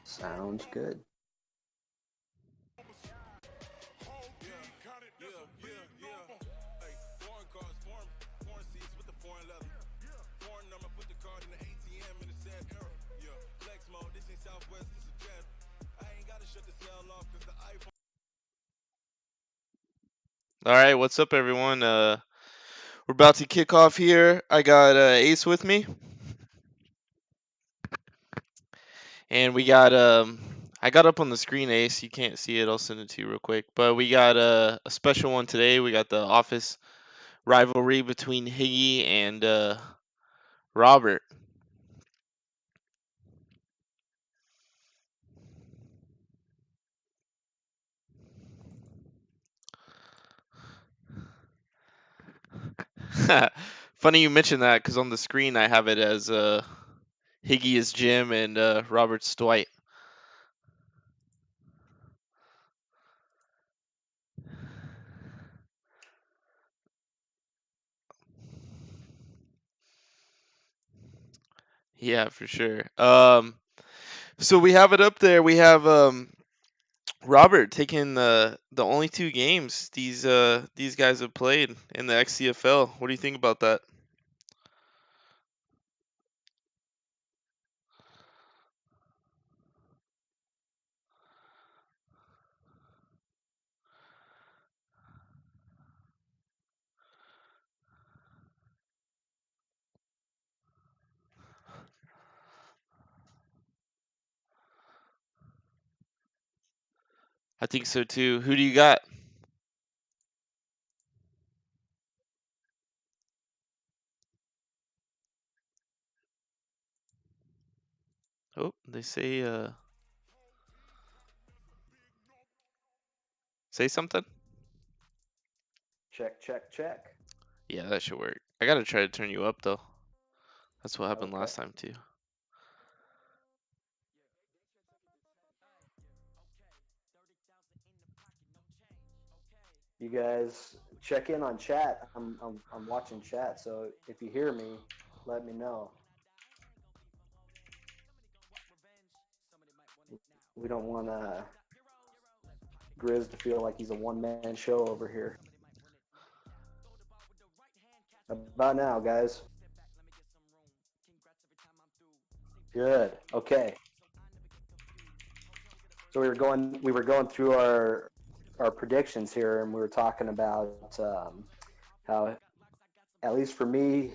Sounds good. All right, what's up, everyone? We're about to kick off here. I got Ace with me, and we got I got up on the screen, Ace. You can't see it. I'll send it to you real quick. But we got a special one today. We got the office rivalry between Higgy and Robert. Funny you mentioned that because on the screen I have it as Higgy is Jim and Robert's Dwight. Yeah, for sure. So we have it up there. We have Robert taking the only two games these guys have played in the XCFL. What do you think about that? I think so too. Who do you got? Oh, they say something? Check, check, check. Yeah, that should work. I gotta try to turn you up though. That's what happened Okay. last time too. You guys check in on chat. I'm watching chat, so if you hear me, let me know. We don't want Grizz to feel like he's a one-man show over here. About now, guys. Good. Okay. So we were going through our predictions here, and we were talking about how, at least for me,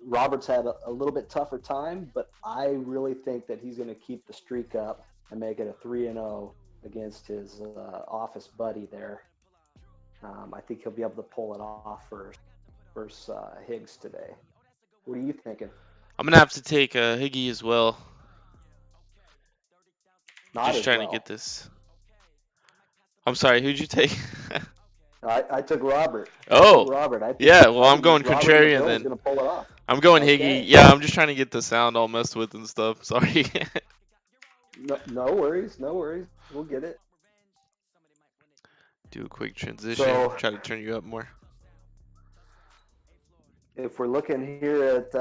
Roberts had a little bit tougher time, but I really think that he's going to keep the streak up and make it a 3-0 against his office buddy there. I think he'll be able to pull it off versus Higgs today. What are you thinking? I'm gonna have to take Higgy as well. Not Just as trying to well. get this. I'm sorry, who'd you take? I took Robert. Oh, yeah. Well, I I'm think going Robert and the contrarian Bills then. going to pull it off. I'm going Okay. Higgy. Yeah, I'm just trying to get the sound all messed with and stuff. Sorry. No worries. No worries. We'll get it. Do a quick transition. So, Try to turn you up more. if we're looking here at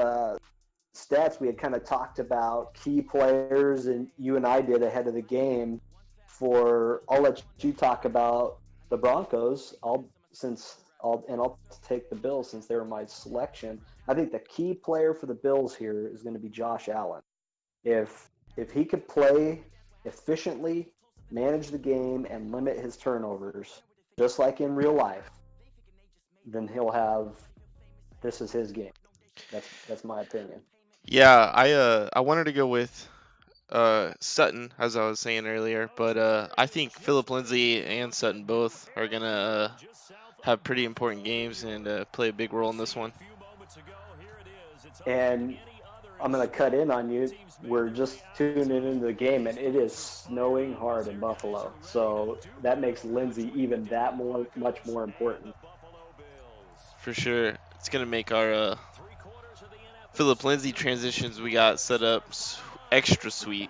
stats, we had kind of talked about key players, and you and I did ahead of the game. I'll let you talk about the Broncos. I'll take the Bills since they were my selection. I think the key player for the Bills here is going to be Josh Allen. If he could play efficiently, manage the game, and limit his turnovers, just like in real life, then he'll have. This is his game. That's my opinion. Yeah, I wanted to go with Sutton, as I was saying earlier, but I think Philip Lindsay and Sutton both are gonna have pretty important games and play a big role in this one. And I'm going to cut in on you. We're just tuning into the game, and it is snowing hard in Buffalo. So that makes Lindsay even much more important. For sure. It's going to make our Philip Lindsay transitions we got set up extra sweet.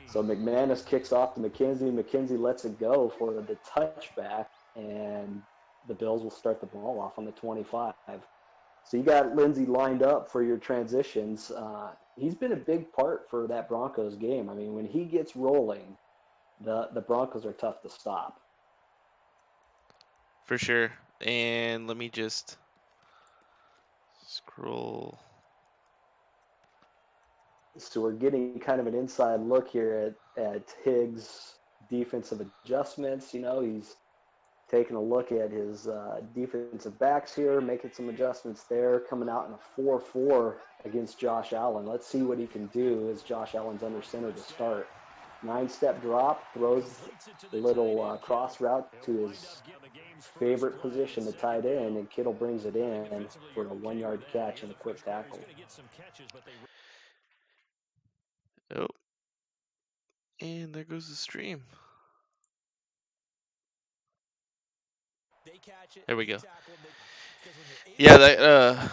So McManus kicks off to McKenzie. McKenzie lets it go for the touchback, and the Bills will start the ball off on the 25. So you got Lindsay lined up for your transitions. He's been a big part for that Broncos game. I mean, when he gets rolling, the Broncos are tough to stop. For sure. And let me just scroll. So we're getting kind of an inside look here at Higgs' defensive adjustments. You know, he's taking a look at his defensive backs here, making some adjustments there, coming out in a 4-4 against Josh Allen. Let's see what he can do as Josh Allen's under center to start. 9-step drop, throws a little cross route to his favorite position, the tight end, and Kittle brings it in for a 1-yard catch and a quick tackle. Oh. And there goes the stream. There we go. Yeah, that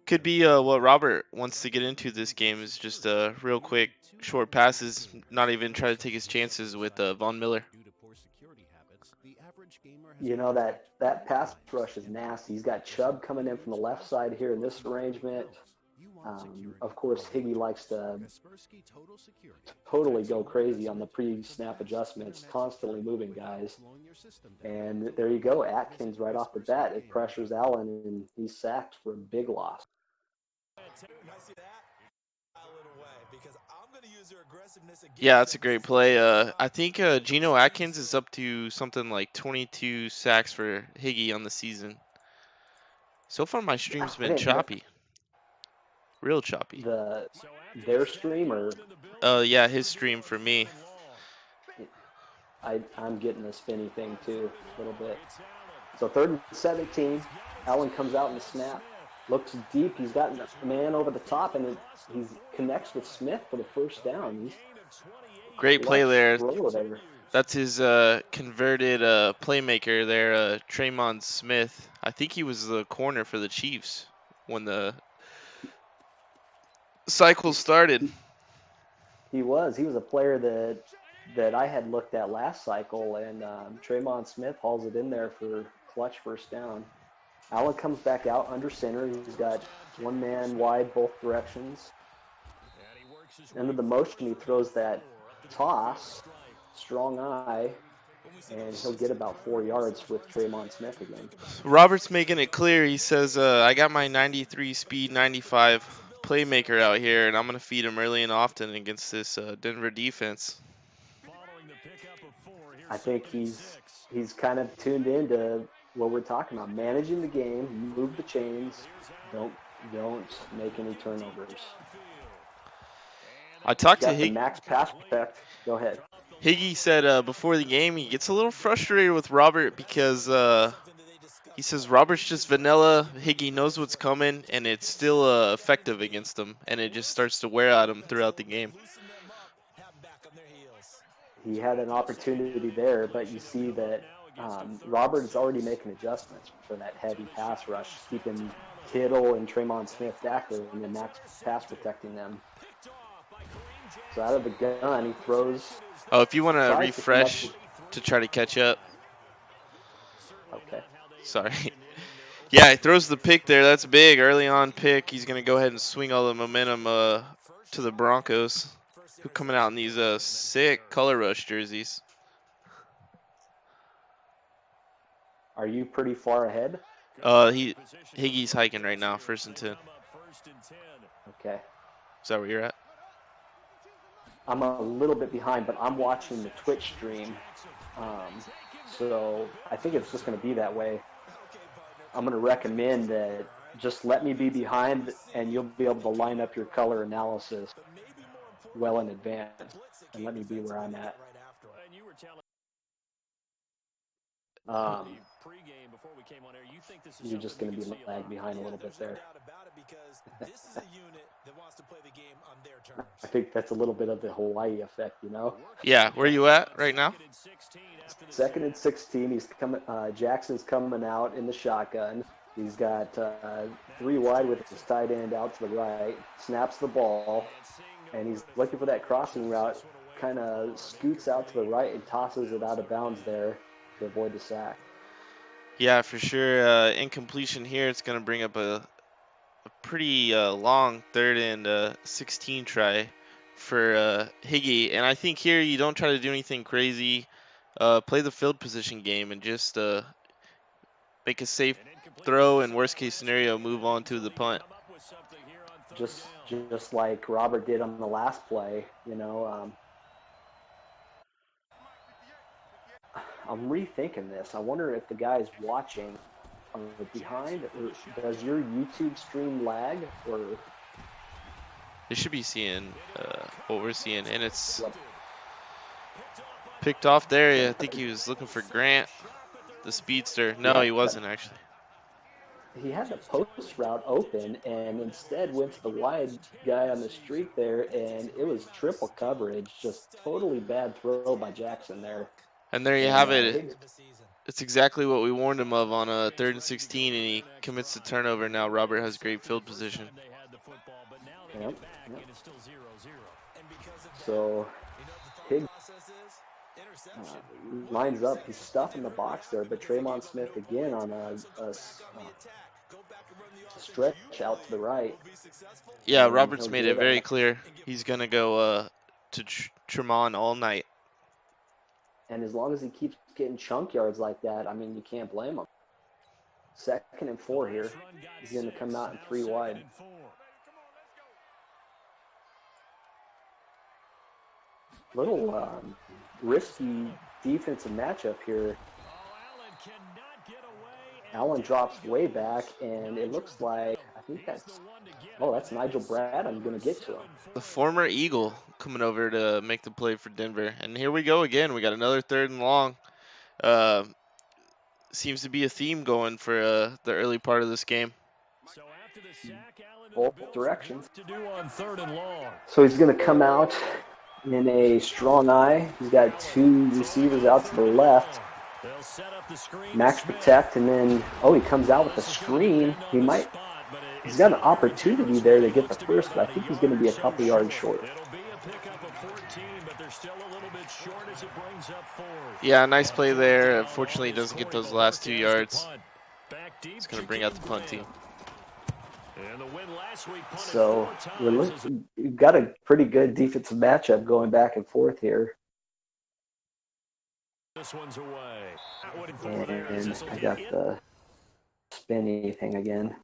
could be what Robert wants to get into this game is just real quick, short passes, not even try to take his chances with Von Miller. You know, that pass rush is nasty. He's got Chubb coming in from the left side here in this arrangement. Of course, Higgy likes to totally go crazy on the pre-snap adjustments, constantly moving guys. And there you go, Atkins right off the bat. It pressures Allen, and he's sacked for a big loss. Yeah, that's a great play. I think Geno Atkins is up to something like 22 sacks for Higgy on the season. So far, my stream's been choppy. Real choppy. Their stream or? Yeah, his stream for me. I'm getting a spinny thing too, a little bit. So 3rd and 17. Allen comes out in the snap, looks deep. He's got a man over the top, and he connects with Smith for the first down. Great play there. That's his converted playmaker there, Tremon Smith. I think he was the corner for the Chiefs when the cycle started. He was a player that I had looked at last cycle, and Tremon Smith hauls it in there for clutch first down. Allen comes back out under center. He's got one man wide both directions. Into the motion, he throws that toss, strong eye, and he'll get about 4 yards with Tremon Smith again. Robert's making it clear. He says, I got my 93 speed, 95 playmaker out here, and I'm going to feed him early and often against this Denver defense. I think he's kind of tuned into what we're talking about. Managing the game, move the chains, don't make any turnovers. I talked to Got the max pass protect. Go ahead. Higgy said before the game he gets a little frustrated with Robert because he says Robert's just vanilla. Higgy knows what's coming, and it's still effective against him, and it just starts to wear out him throughout the game. He had an opportunity there, but you see that Robert is already making adjustments for that heavy pass rush, keeping Kittle and Tremon Smith back there and then max pass protecting them. So out of the gun, he throws. Oh, if you want to refresh to try to catch up. Okay. Sorry. Yeah, he throws the pick there. That's big. Early on pick. He's going to go ahead and swing all the momentum to the Broncos, who coming out in these sick color rush jerseys. Are you pretty far ahead? Higgy's hiking right now, 1st and 10. Okay. Is that where you're at? I'm a little bit behind, but I'm watching the Twitch stream. So I think it's just going to be that way. I'm going to recommend that just let me be behind, and you'll be able to line up your color analysis well in advance, and let me be where I'm at. You're just going to be lagged behind a little bit there. I think that's a little bit of the Hawaii effect, you know? Yeah, where are you at right now? 2nd and 16. He's coming. Jackson's coming out in the shotgun. He's got 3 wide with his tight end out to the right. Snaps the ball, and he's looking for that crossing route. Kind of scoots out to the right and tosses it out of bounds there to avoid the sack. Yeah, for sure. Incompletion here. It's going to bring up a pretty long 3rd and 16 try for Higgy. And I think here you don't try to do anything crazy. Play the field position game and just make a safe throw, and worst case scenario, move on to the punt. Just like Robert did on the last play, you know. I'm rethinking this. I wonder if the guys watching are behind, or does your YouTube stream lag, or they should be seeing what we're seeing, and it's picked off there. I think he was looking for Grant, the speedster. No, he wasn't actually. He had the post route open and instead went to the wide guy on the street there, and it was triple coverage. Just totally bad throw by Jackson there. And there you have it. It's exactly what we warned him of on a 3rd and 16, and he commits the turnover. Now Robert has great field position. Yep. So Higgs lines up. He's stuffing the box there, but Tremon Smith again on a stretch out to the right. Yeah, Roberts made it very clear he's going to go to Tremon all night. And as long as he keeps getting chunk yards like that, I mean, you can't blame him. 2nd and 4 here. He's going to come out in 3 wide. Little risky defensive matchup here. Allen drops way back, and it looks like, I think that's Nigel Brad. I'm going to get to him. The former Eagle coming over to make the play for Denver. And here we go again. We got another 3rd and long. Seems to be a theme going for the early part of this game. Both directions. So he's going to come out in a strong eye. He's got 2 receivers out to the left. Max protect, and then he comes out with a screen. He's got an opportunity there to get the first, but I think he's going to be a couple yards short. Yeah, nice play there. Unfortunately, he doesn't get those last 2 yards. It's going to bring out the punt team. So we've got a pretty good defensive matchup going back and forth here. And I got the spinny thing again.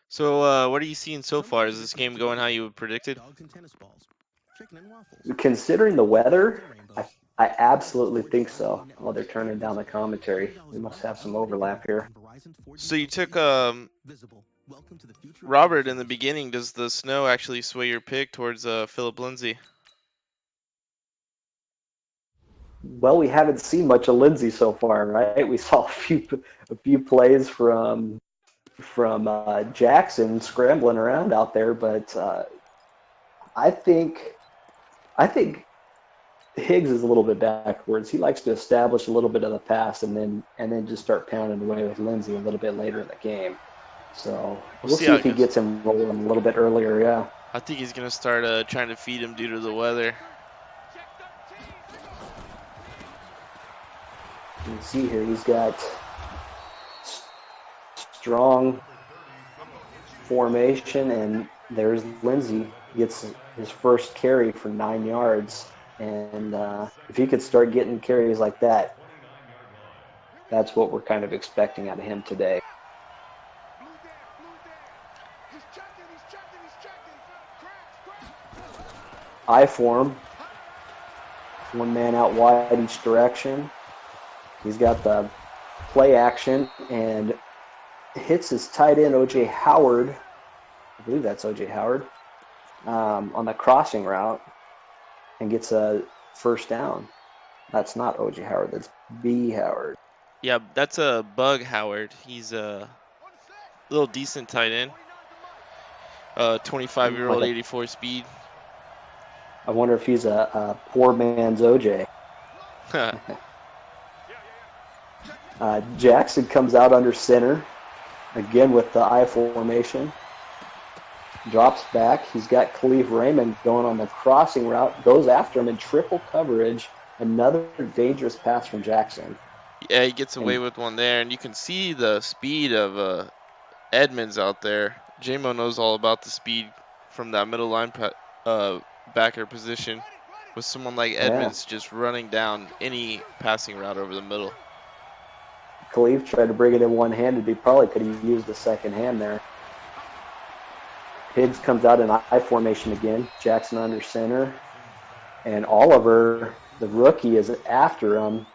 So what are you seeing so far? Is this game going how you predicted? Considering the weather, I absolutely think so. Oh, they're turning down the commentary. We must have some overlap here. So you took Robert in the beginning. Does the snow actually sway your pick towards Philip Lindsay? Well, we haven't seen much of Lindsay so far, right? We saw a few plays from Jackson scrambling around out there, but I think I think Higgs is a little bit backwards. He likes to establish a little bit of the pass and then just start pounding away with Lindsay a little bit later in the game. So We'll we'll see see how if it he goes. gets him rolling a little bit earlier. Yeah. I think he's gonna start trying to feed him due to the weather. You can see here he's got strong formation, and there's Lindsay gets his first carry for 9 yards. And if he could start getting carries like that, that's what we're kind of expecting out of him today. I form, one man out wide each direction. He's got the play action and hits his tight end, O.J. Howard. I believe that's O.J. Howard on the crossing route and gets a first down. That's not O.J. Howard. That's B. Howard. Yeah, that's a Bug Howard. He's a little decent tight end. 25-year-old, 84 speed. I wonder if he's a poor man's O.J. Jackson comes out under center, again with the I formation. Drops back. He's got Khalif Raymond going on the crossing route, goes after him in triple coverage. Another dangerous pass from Jackson. Yeah, he gets away with one there, and you can see the speed of Edmonds out there. J-Mo knows all about the speed from that middle line backer position with someone like Edmonds just running down any passing route over the middle. Khalif tried to bring it in one-handed. He probably could have used the second hand there. Higgs comes out in I formation again. Jackson under center. And Oliver, the rookie, is after him.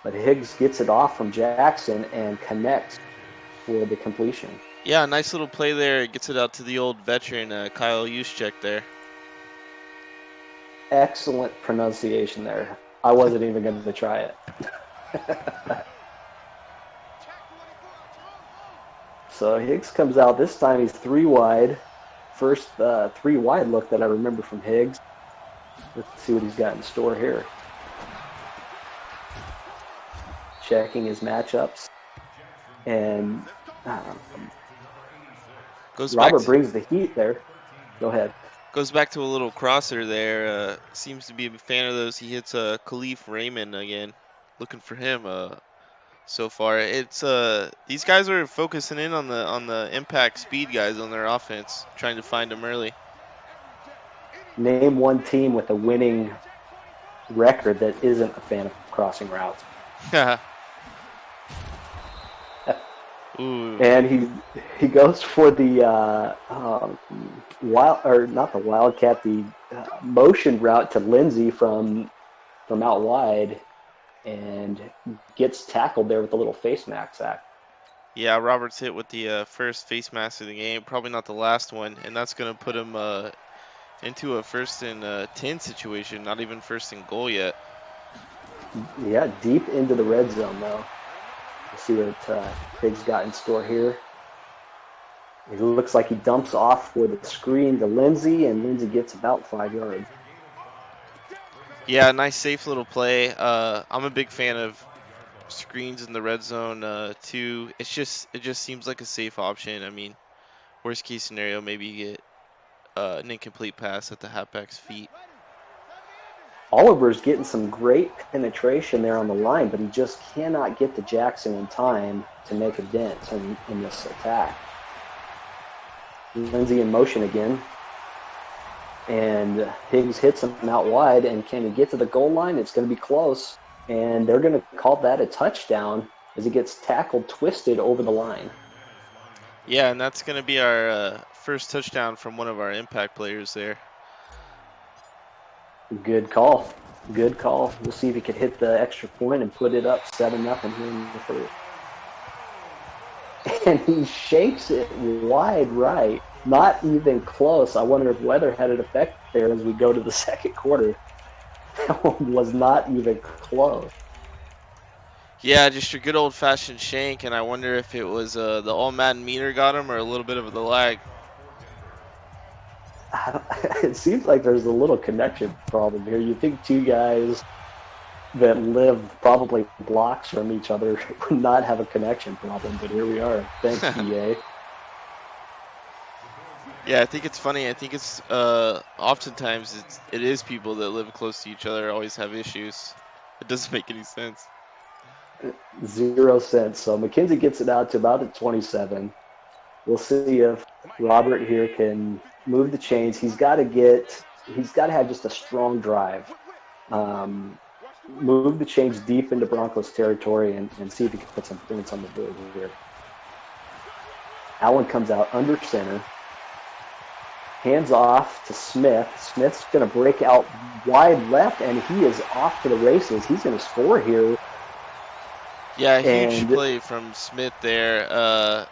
But Higgs gets it off from Jackson and connects for the completion. Yeah, nice little play there. It gets it out to the old veteran, Kyle Juszczyk there. Excellent pronunciation there. I wasn't even going to try it. So Higgs comes out. This time he's 3 wide. First 3 wide look that I remember from Higgs. Let's see what he's got in store here. Checking his matchups. And Robert brings the heat there. Go ahead. Goes back to a little crosser there. Seems to be a fan of those. He hits Khalif Raymond again. Looking for him so far. It's these guys are focusing in on the impact speed guys on their offense, trying to find them early. Name one team with a winning record that isn't a fan of crossing routes. Ooh. And he goes for the wildcat, the motion route to Lindsay from out wide, and gets tackled there with a little face mask sack. Yeah, Robert's hit with the first face mask of the game, probably not the last one, and that's going to put him into a 1st and 10 situation, not even 1st and goal yet. Yeah, deep into the red zone, though. Let's see what Higgs got in store here. It looks like he dumps off for the screen to Lindsay, and Lindsay gets about 5 yards. Yeah, nice, safe little play. I'm a big fan of screens in the red zone too. It just seems like a safe option. I mean, worst case scenario, maybe you get an incomplete pass at the halfback's feet. Oliver's getting some great penetration there on the line, but he just cannot get to Jackson in time to make a dent in this attack. Lindsay in motion again. And Higgs hits him out wide, and can he get to the goal line? It's going to be close. And they're going to call that a touchdown as he gets tackled, twisted over the line. Yeah, and that's going to be our first touchdown from one of our impact players there. Good call. Good call. We'll see if he can hit the extra point and put it up 7-0 here in the first. And he shakes it wide right. Not even close. I wonder if weather had an effect there as we go to the second quarter. That one was not even close. Yeah, just your good old-fashioned shank, and I wonder if it was the all-Madden meter got him or a little bit of the lag. It seems like there's a little connection problem here. You think two guys that live probably blocks from each other would not have a connection problem, but here we are. Thanks, EA. Yeah, I think it's funny. I think it's oftentimes it is people that live close to each other always have issues. It doesn't make any sense. 0 cents. So McKenzie gets it out to about the 27. We'll see if Robert here can move the chains. He's got to have just a strong drive. Move the chains deep into Broncos territory and see if he can put some points on the board here. Allen comes out under center. Hands off to Smith. Smith's going to break out wide left, and he is off to the races. He's going to score here. Yeah, huge play from Smith there.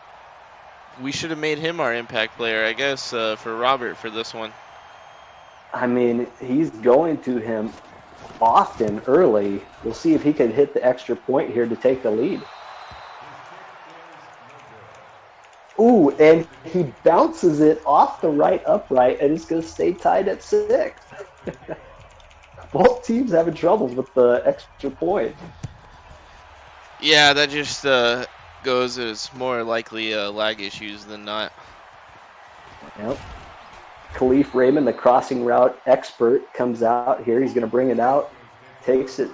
We should have made him our impact player, I guess, for Robert for this one. I mean, he's going to him often early. We'll see if he can hit the extra point here to take the lead. Ooh, and he bounces it off the right upright, and it's going to stay tied at 6. Both teams having troubles with the extra point. Yeah, that just goes as more likely lag issues than not. Yep. Khalif Raymond, the crossing route expert, comes out here. He's going to bring it out, takes it,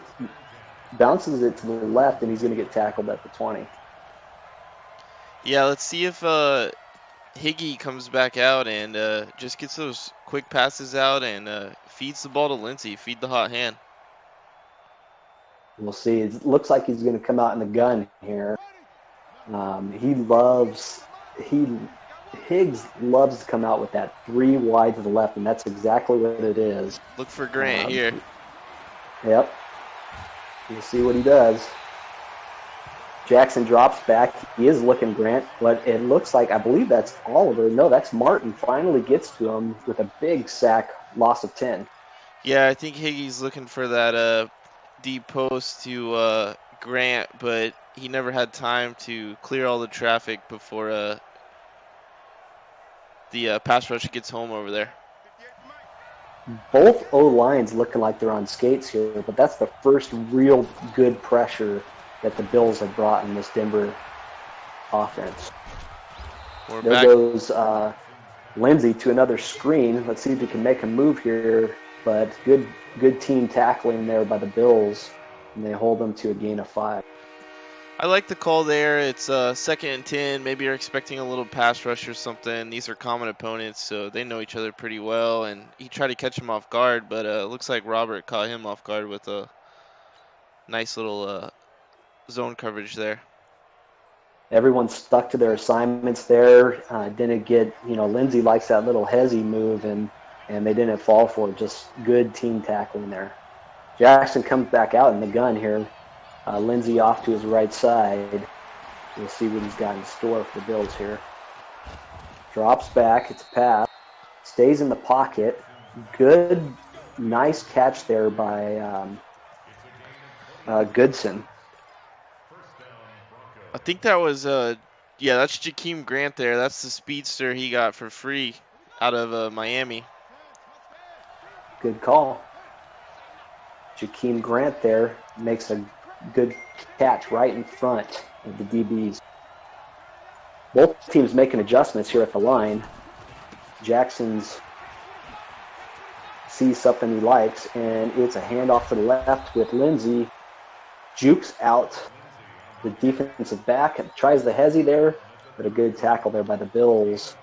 bounces it to the left, and he's going to get tackled at the 20. Yeah, let's see if Higgy comes back out and just gets those quick passes out and feeds the ball to Lindsey. Feed the hot hand. We'll see. It looks like he's going to come out in the gun here. Higgs loves to come out with that 3 wide to the left, and that's exactly what it is. Look for Grant here. Yep. We'll see what he does. Jackson drops back. He is looking Grant, but it looks like, I believe that's Oliver. No, that's Martin. Finally gets to him with a big sack, loss of 10. Yeah, I think Higgy's looking for that deep post to Grant, but he never had time to clear all the traffic before the pass rush gets home over there. Both O-lines looking like they're on skates here, but that's the first real good pressure that the Bills have brought in this Denver offense. There goes Lindsey to another screen. Let's see if he can make a move here, but good team tackling there by the Bills, and they hold them to a gain of 5. I like the call there. It's 2nd and 10. Maybe you're expecting a little pass rush or something. These are common opponents, so they know each other pretty well. And he tried to catch him off guard, but it looks like Robert caught him off guard with a nice little zone coverage there. Everyone's stuck to their assignments there. Didn't get, Lindsey likes that little hezzy move, and they didn't fall for it. Just good team tackling there. Jackson comes back out in the gun here. Lindsey off to his right side. We'll see what he's got in store for the Bills here. Drops back. It's a pass. Stays in the pocket. Good, nice catch there by Goodson. I think that was, that's Jakeem Grant there. That's the speedster he got for free out of Miami. Good call. Jakeem Grant there makes a good catch right in front of the DBs. Both teams making adjustments here at the line. Jackson's sees something he likes, and it's a handoff to the left with Lindsey. Jukes out the defensive back and tries the hezzy there, but a good tackle there by the Bills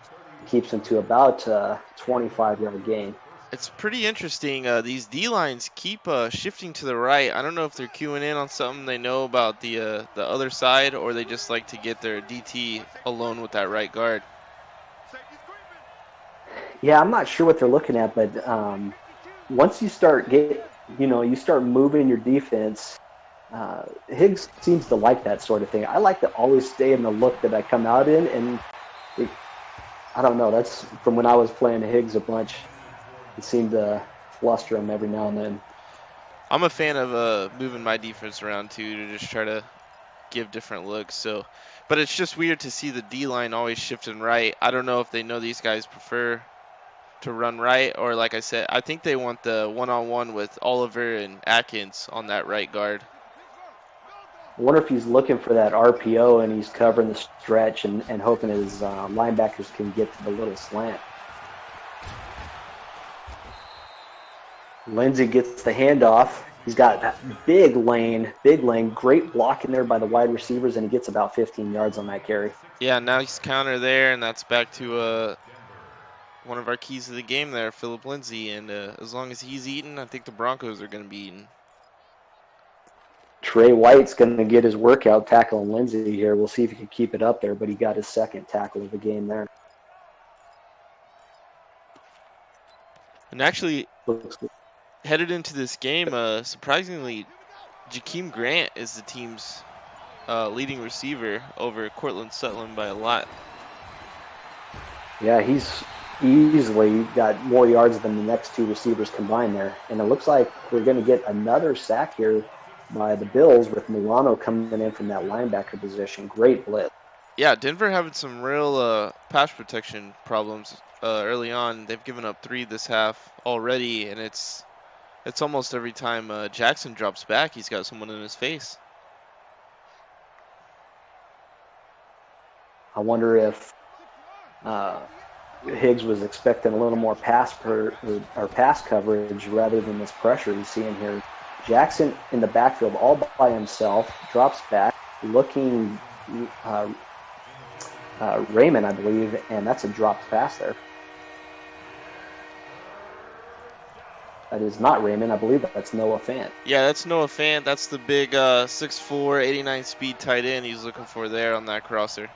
keeps him to about a 25-yard gain. It's pretty interesting. These D-lines keep shifting to the right. I don't know if they're queuing in on something they know about the other side, or they just like to get their DT alone with that right guard. Yeah, I'm not sure what they're looking at, but once you start you start moving your defense. Higgs seems to like that sort of thing. I like to always stay in the look that I come out in, and I don't know. That's from when I was playing Higgs a bunch. It seemed to fluster him every now and then. I'm a fan of moving my defense around too to just try to give different looks. So, but it's just weird to see the D line always shifting right. I don't know if they know these guys prefer to run right, or like I said, I think they want the one-on-one with Oliver and Atkins on that right guard. I wonder if he's looking for that RPO and he's covering the stretch and hoping his linebackers can get to the little slant. Lindsey gets the handoff. He's got that big lane, great block in there by the wide receivers, and he gets about 15 yards on that carry. Yeah, now he's counter there, and that's back to one of our keys to the game there, Philip Lindsay. And as long as he's eating, I think the Broncos are going to be eating. Trey White's going to get his workout tackling Lindsey here. We'll see if he can keep it up there, but he got his second tackle of the game there. And actually, headed into this game, surprisingly, Jakeem Grant is the team's leading receiver over Cortland Sutton by a lot. Yeah, he's easily got more yards than the next two receivers combined there. And it looks like we're going to get another sack here by the Bills with Milano coming in from that linebacker position. Great blitz. Yeah, Denver having some real pass protection problems early on. They've given up 3 this half already, and it's almost every time Jackson drops back, he's got someone in his face. I wonder if Higgs was expecting a little more pass coverage rather than this pressure he's seeing here. Jackson in the backfield all by himself, drops back, looking Raymond, I believe, and that's a dropped pass there. That is not Raymond. I believe that's Noah Fant. Yeah, that's Noah Fant. That's the big 6'4", 89 speed tight end he's looking for there on that crosser.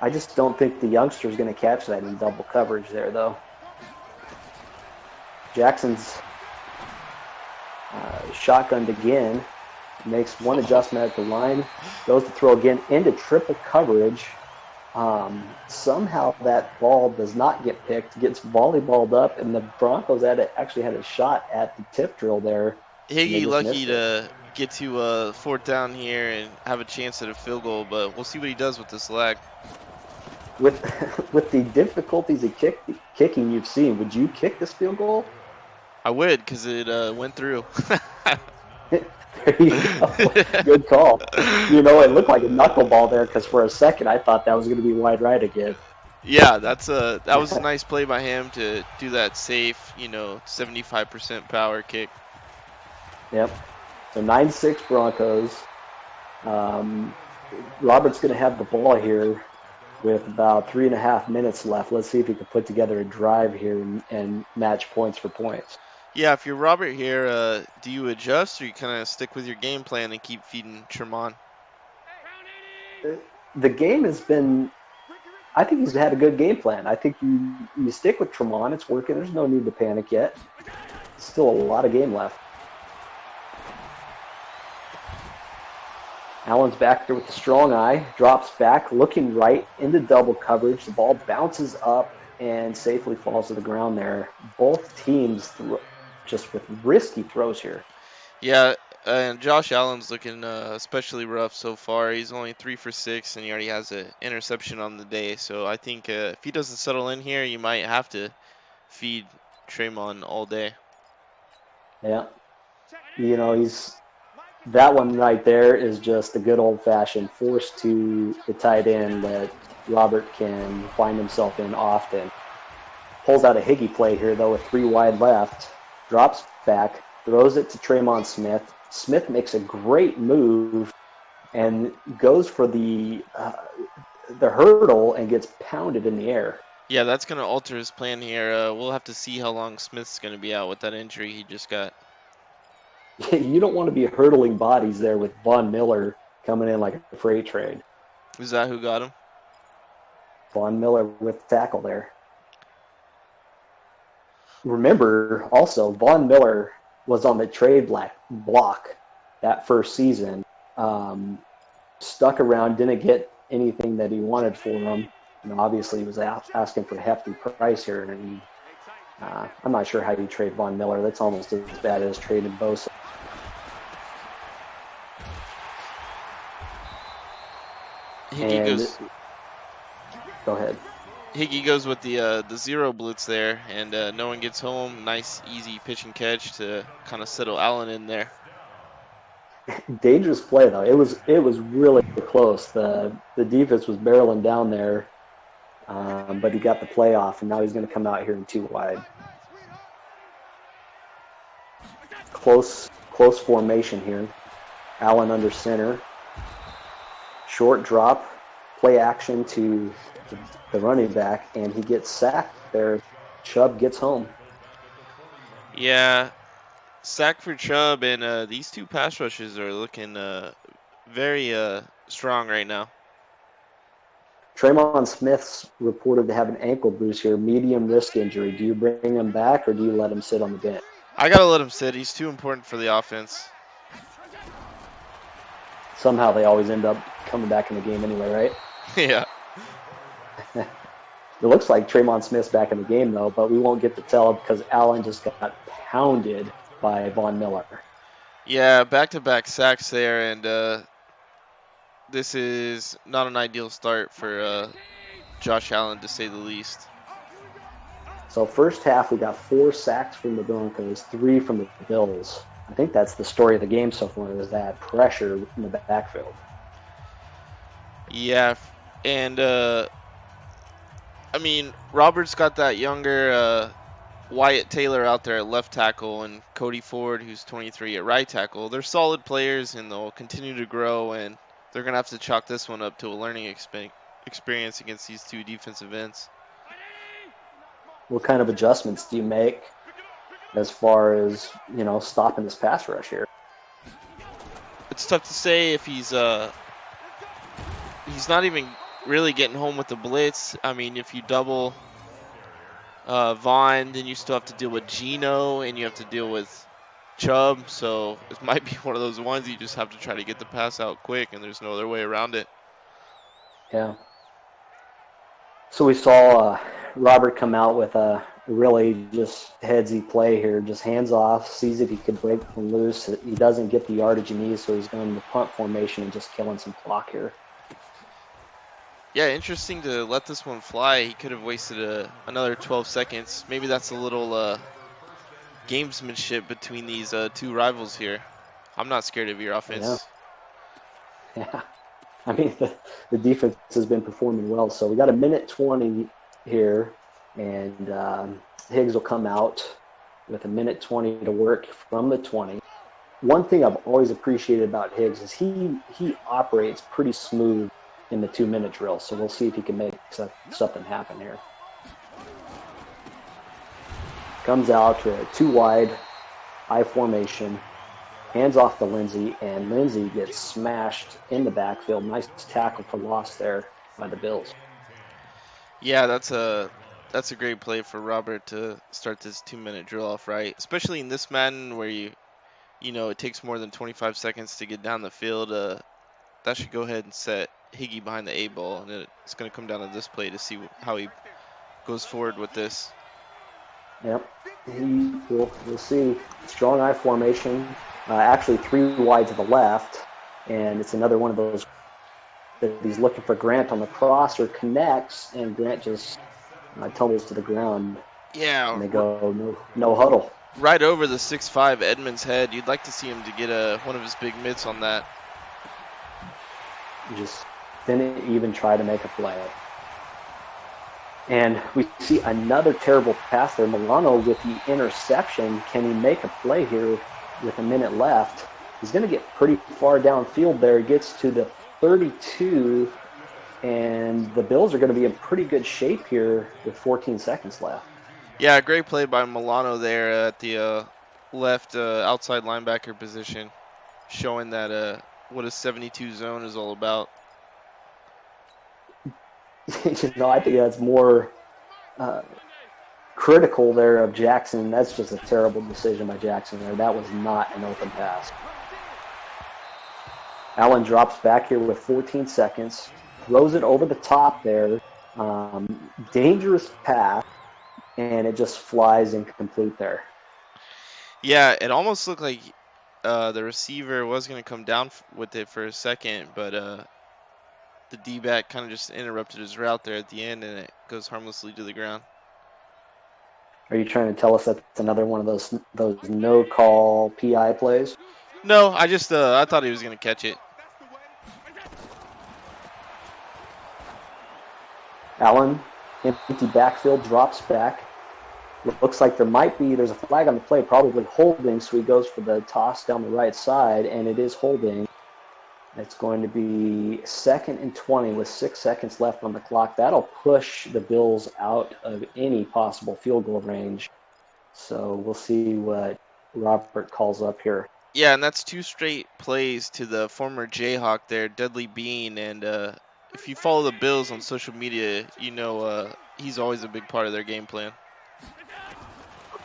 I just don't think the youngster's going to catch that in double coverage there, though. Jackson's shotgunned again, makes one adjustment at the line, goes to throw again into triple coverage. Somehow that ball does not get picked, gets volleyballed up, and the Broncos actually had a shot at the tip drill there. Higgy lucky to get to 4th down here and have a chance at a field goal, but we'll see what he does with this leg. With the difficulties of kicking you've seen, would you kick this field goal? I would, because it went through. There you go. Good call. It looked like a knuckleball there because for a second I thought that was going to be wide right again. Yeah, that was a nice play by him to do that safe, 75% power kick. Yep. So 9-6 Broncos. Robert's going to have the ball here with about 3.5 minutes left. Let's see if he can put together a drive here and match points for points. Yeah, if you're Robert here, do you adjust or you kind of stick with your game plan and keep feeding Tremont? The game has been, I think he's had a good game plan. I think you stick with Tremont. It's working. There's no need to panic yet. Still a lot of game left. Allen's back there with the strong eye, drops back, looking right into double coverage. The ball bounces up and safely falls to the ground there. Both teams just with risky throws here. Yeah, and Josh Allen's looking especially rough so far. He's only 3 for 6, and he already has an interception on the day. So I think if he doesn't settle in here, you might have to feed Tremont all day. Yeah. That one right there is just a good old-fashioned force to the tight end that Robert can find himself in often. Pulls out a Higgy play here, though, with 3 wide left. Drops back, throws it to Tremont Smith. Smith makes a great move and goes for the hurdle and gets pounded in the air. Yeah, that's going to alter his plan here. We'll have to see how long Smith's going to be out with that injury he just got. You don't want to be hurdling bodies there with Von Miller coming in like a freight train. Is that who got him? Von Miller with the tackle there. remember also, Von Miller was on the trade block that first season. Stuck around, didn't get anything that he wanted for him. Obviously, he was asking for a hefty price here, and I'm not sure how you trade Von Miller. That's almost as bad as trading Bosa. Go ahead. Higgy goes with the zero blitz there, and no one gets home. Nice, easy pitch and catch to kind of settle Allen in there. Dangerous play though. It was really close. The defense was barreling down there, but he got the play off, and now he's going to come out here in 2 wide. Close formation here. Allen under center. Short drop, play action to the running back, and he gets sacked there. Chubb gets home. Yeah, sack for Chubb, and these 2 pass rushes are looking very strong right now. Tremon Smith's reported to have an ankle bruise here, medium risk injury. Do you bring him back or do you let him sit on the bench? I got to let him sit. He's too important for the offense. Somehow they always end up coming back in the game anyway, right? Yeah. It looks like Tremon Smith's back in the game, though, but we won't get to tell because Allen just got pounded by Von Miller. Yeah, back-to-back sacks there, and this is not an ideal start for Josh Allen, to say the least. So first half, we got 4 sacks from the Broncos, 3 from the Bills. I think that's the story of the game so far, is that pressure in the backfield. Yeah, and I mean, Roberts got that younger Wyatt Taylor out there at left tackle, and Cody Ford, who's 23, at right tackle. They're solid players, and they'll continue to grow, and they're going to have to chalk this one up to a learning experience against these 2 defensive ends. What kind of adjustments do you make as far as, stopping this pass rush here? It's tough to say if he's not even really getting home with the blitz. I mean, if you double Vaughn, then you still have to deal with Geno, and you have to deal with Chubb, so it might be one of those ones you just have to try to get the pass out quick, and there's no other way around it. Yeah. So we saw Robert come out with a really just headsy play here, just hands off, sees if he could break them loose. He doesn't get the yardage he needs, so he's going to punt formation and just killing some clock here. Yeah, interesting to let this one fly. He could have wasted another 12 seconds. Maybe that's a little gamesmanship between these 2 rivals here. I'm not scared of your offense. Yeah. I mean, the defense has been performing well. So we got a minute 20 here, and Higgs will come out with a minute 20 to work from the 20. One thing I've always appreciated about Higgs is he operates pretty smooth in the 2-minute drill. So we'll see if he can make something happen here. Comes out to a 2 wide, I formation, hands off to Lindsey, and Lindsey gets smashed in the backfield. Nice tackle for loss there by the Bills. Yeah, that's a great play for Robert to start this 2-minute drill off right, especially in this Madden where you know it takes more than 25 seconds to get down the field. That should go ahead and set Higgy behind the 8-ball, and it's going to come down to this play to see how he goes forward with this. Yep, we'll see. Strong I formation, actually 3 wide to the left, and it's another one of those that he's looking for Grant on the crosser, connects, and Grant just tumbles to the ground. Yeah. And they go no huddle. Right over the 6'5" Edmonds' head. You'd like to see him to get one of his big mitts on that. Just didn't even try to make a play. And we see another terrible pass there. Milano with the interception. Can he make a play here with a minute left? He's going to get pretty far downfield there. He gets to the 32, and the Bills are going to be in pretty good shape here with 14 seconds left. Yeah, great play by Milano there at the left outside linebacker position, showing that what a 72 zone is all about. I think that's more critical there of Jackson. That's just a terrible decision by Jackson there. That was not an open pass. Allen drops back here with 14 seconds, throws it over the top there. Dangerous pass, and it just flies incomplete there. Yeah, it almost looked like the receiver was going to come down with it for a second, but the D-back kind of just interrupted his route there at the end, and it goes harmlessly to the ground. Are you trying to tell us that's another one of those no-call PI plays? No, I just I thought he was going to catch it. Allen, empty backfield, drops back. Looks like there's a flag on the play, probably holding, so he goes for the toss down the right side, and it is holding. It's going to be 2nd and 20 with 6 seconds left on the clock. That'll push the Bills out of any possible field goal range. So we'll see what Robert calls up here. Yeah, and that's 2 straight plays to the former Jayhawk there, Dudley Bean, and if you follow the Bills on social media, you know he's always a big part of their game plan.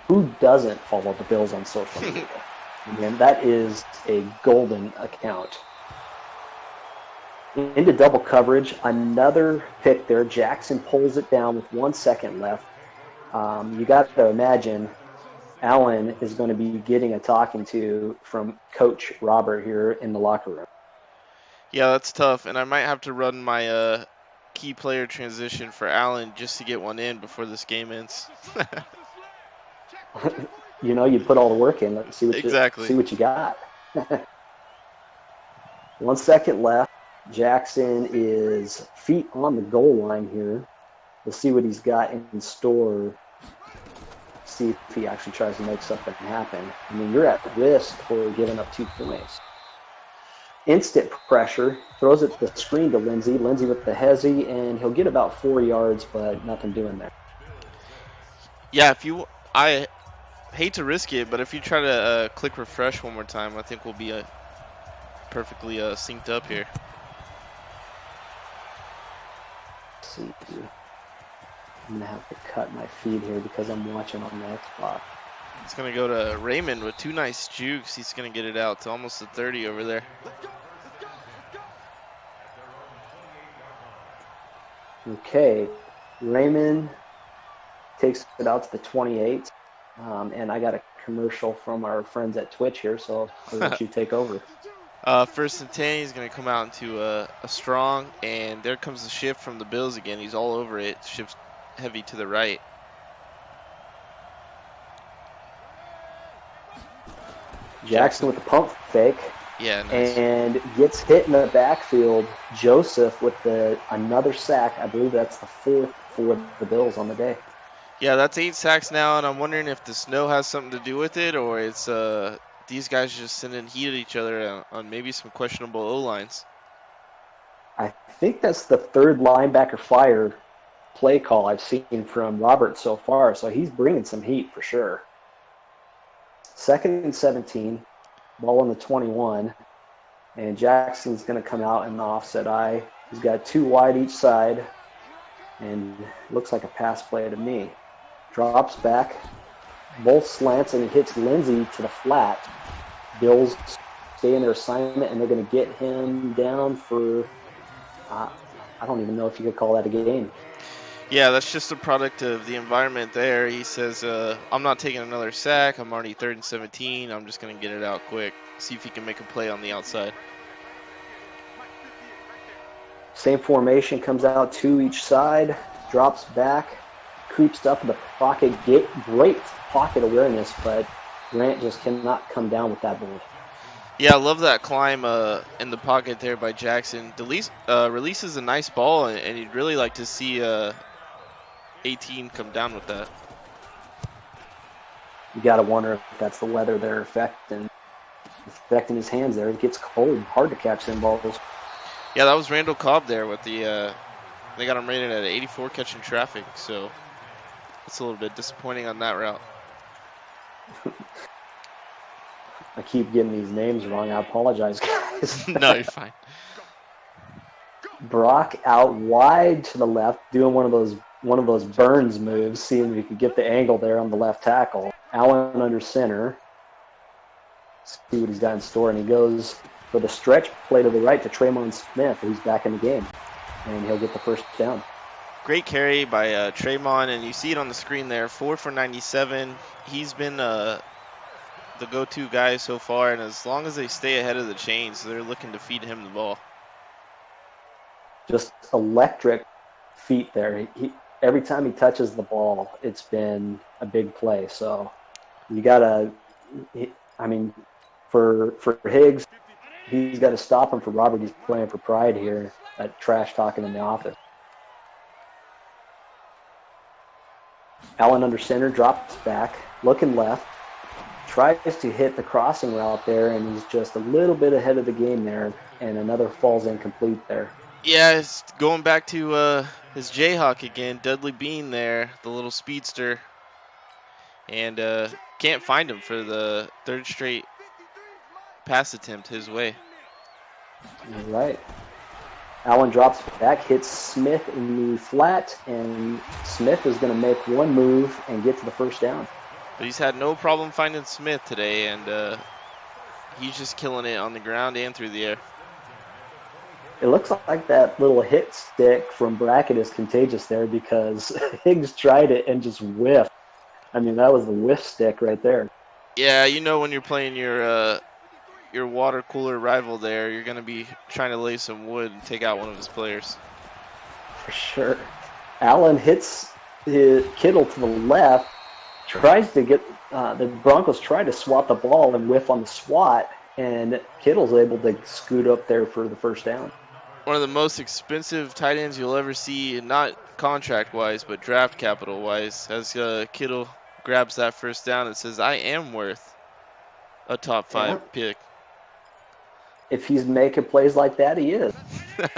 Who doesn't follow the Bills on social media? And that is a golden account. Into double coverage, another pick there. Jackson pulls it down with 1 second left. You got to imagine Allen is going to be getting a talking to from Coach Robert here in the locker room. Yeah, that's tough, and I might have to run my key player transition for Allen just to get one in before this game ends. You put all the work in. Let's see what exactly. See what you got. 1 second left. Jackson is feet on the goal line here. We'll see what he's got in store. See if he actually tries to make something happen. I mean, you're at risk for giving up 2 points. Instant pressure. Throws it the screen to Lindsey. Lindsey with the hezzy, and he'll get about 4 yards, but nothing doing there. Yeah, I hate to risk it, but if you try to click refresh one more time, I think we'll be perfectly synced up here. Let's see. I'm going to have to cut my feed here because I'm watching on the Xbox. It's going to go to Raymond with 2 nice jukes. He's going to get it out to almost the 30 over there. Okay. Raymond takes it out to the 28. And I got a commercial from our friends at Twitch here, so I'll let you take over. 1st and 10, he's going to come out into a strong, and there comes the shift from the Bills again. He's all over it. Shifts heavy to the right. Jackson with the pump fake. Yeah, nice. And gets hit in the backfield. Joseph with another sack. I believe that's the 4th for the Bills on the day. Yeah, that's 8 sacks now, and I'm wondering if the snow has something to do with it, or it's these guys just sending heat at each other on maybe some questionable O-lines. I think that's the 3rd linebacker fire play call I've seen from Robert so far, so he's bringing some heat for sure. 2nd and 17, ball on the 21, and Jackson's going to come out in the offset eye. He's got 2 wide each side, and looks like a pass play to me. Drops back, both slants, and he hits Lindsey to the flat. Bills stay in their assignment, and they're going to get him down for, I don't even know if you could call that a game. Yeah, that's just a product of the environment there. He says, I'm not taking another sack. I'm already 3rd and 17. I'm just going to get it out quick. See if he can make a play on the outside. Same formation, comes out 2 each side, drops back, creeps up in the pocket, great pocket awareness, but Grant just cannot come down with that ball. Yeah, I love that climb in the pocket there by Jackson. Releases a nice ball, and you'd really like to see 18 come down with that. You got to wonder if that's the weather there affecting his hands there. It gets cold, hard to catch them balls. Yeah, that was Randall Cobb there with the they got him rated at 84 catching traffic, so it's a little bit disappointing on that route. I keep getting these names wrong. I apologize, guys. No, you're fine. Brock out wide to the left, doing one of those one of those Burns moves, seeing if he could get the angle there on the left tackle. Allen under center. See what he's got in store, and he goes for the stretch play to the right to Tremon Smith, who's back in the game, and he'll get the first down. Great carry by Tremon, and you see it on the screen there, 4 for 97. He's been the go-to guy so far, and as long as they stay ahead of the chains, they're looking to feed him the ball. Just electric feet there. Every time he touches the ball, it's been a big play. So you got to, I mean, for Higgs, he's got to stop him. For Robert, he's playing for pride here, that trash talking in the office. Allen under center, drops back, looking left, tries to hit the crossing route there, and he's just a little bit ahead of the game there, and another falls incomplete there. Yeah, it's going back to his Jayhawk again. Dudley Bean there, the little speedster. And can't find him for the third straight pass attempt his way. All right. Allen drops back, hits Smith in the flat, and Smith is going to make one move and get to the first down. But he's had no problem finding Smith today, and he's just killing it on the ground and through the air. It looks like that little hit stick from Brackett is contagious there, because Higgs tried it and just whiffed. I mean, that was the whiff stick right there. Yeah, you know when you're playing your water cooler rival there, you're going to be trying to lay some wood and take out one of his players. For sure. Allen hits Kittle to the left, tries to get the Broncos try to swat the ball and whiff on the swat, and Kittle's able to scoot up there for the first down. One of the most expensive tight ends you'll ever see, not contract-wise, but draft capital-wise, as Kittle grabs that first down and says, I am worth a top 5 pick. If he's making plays like that, he is.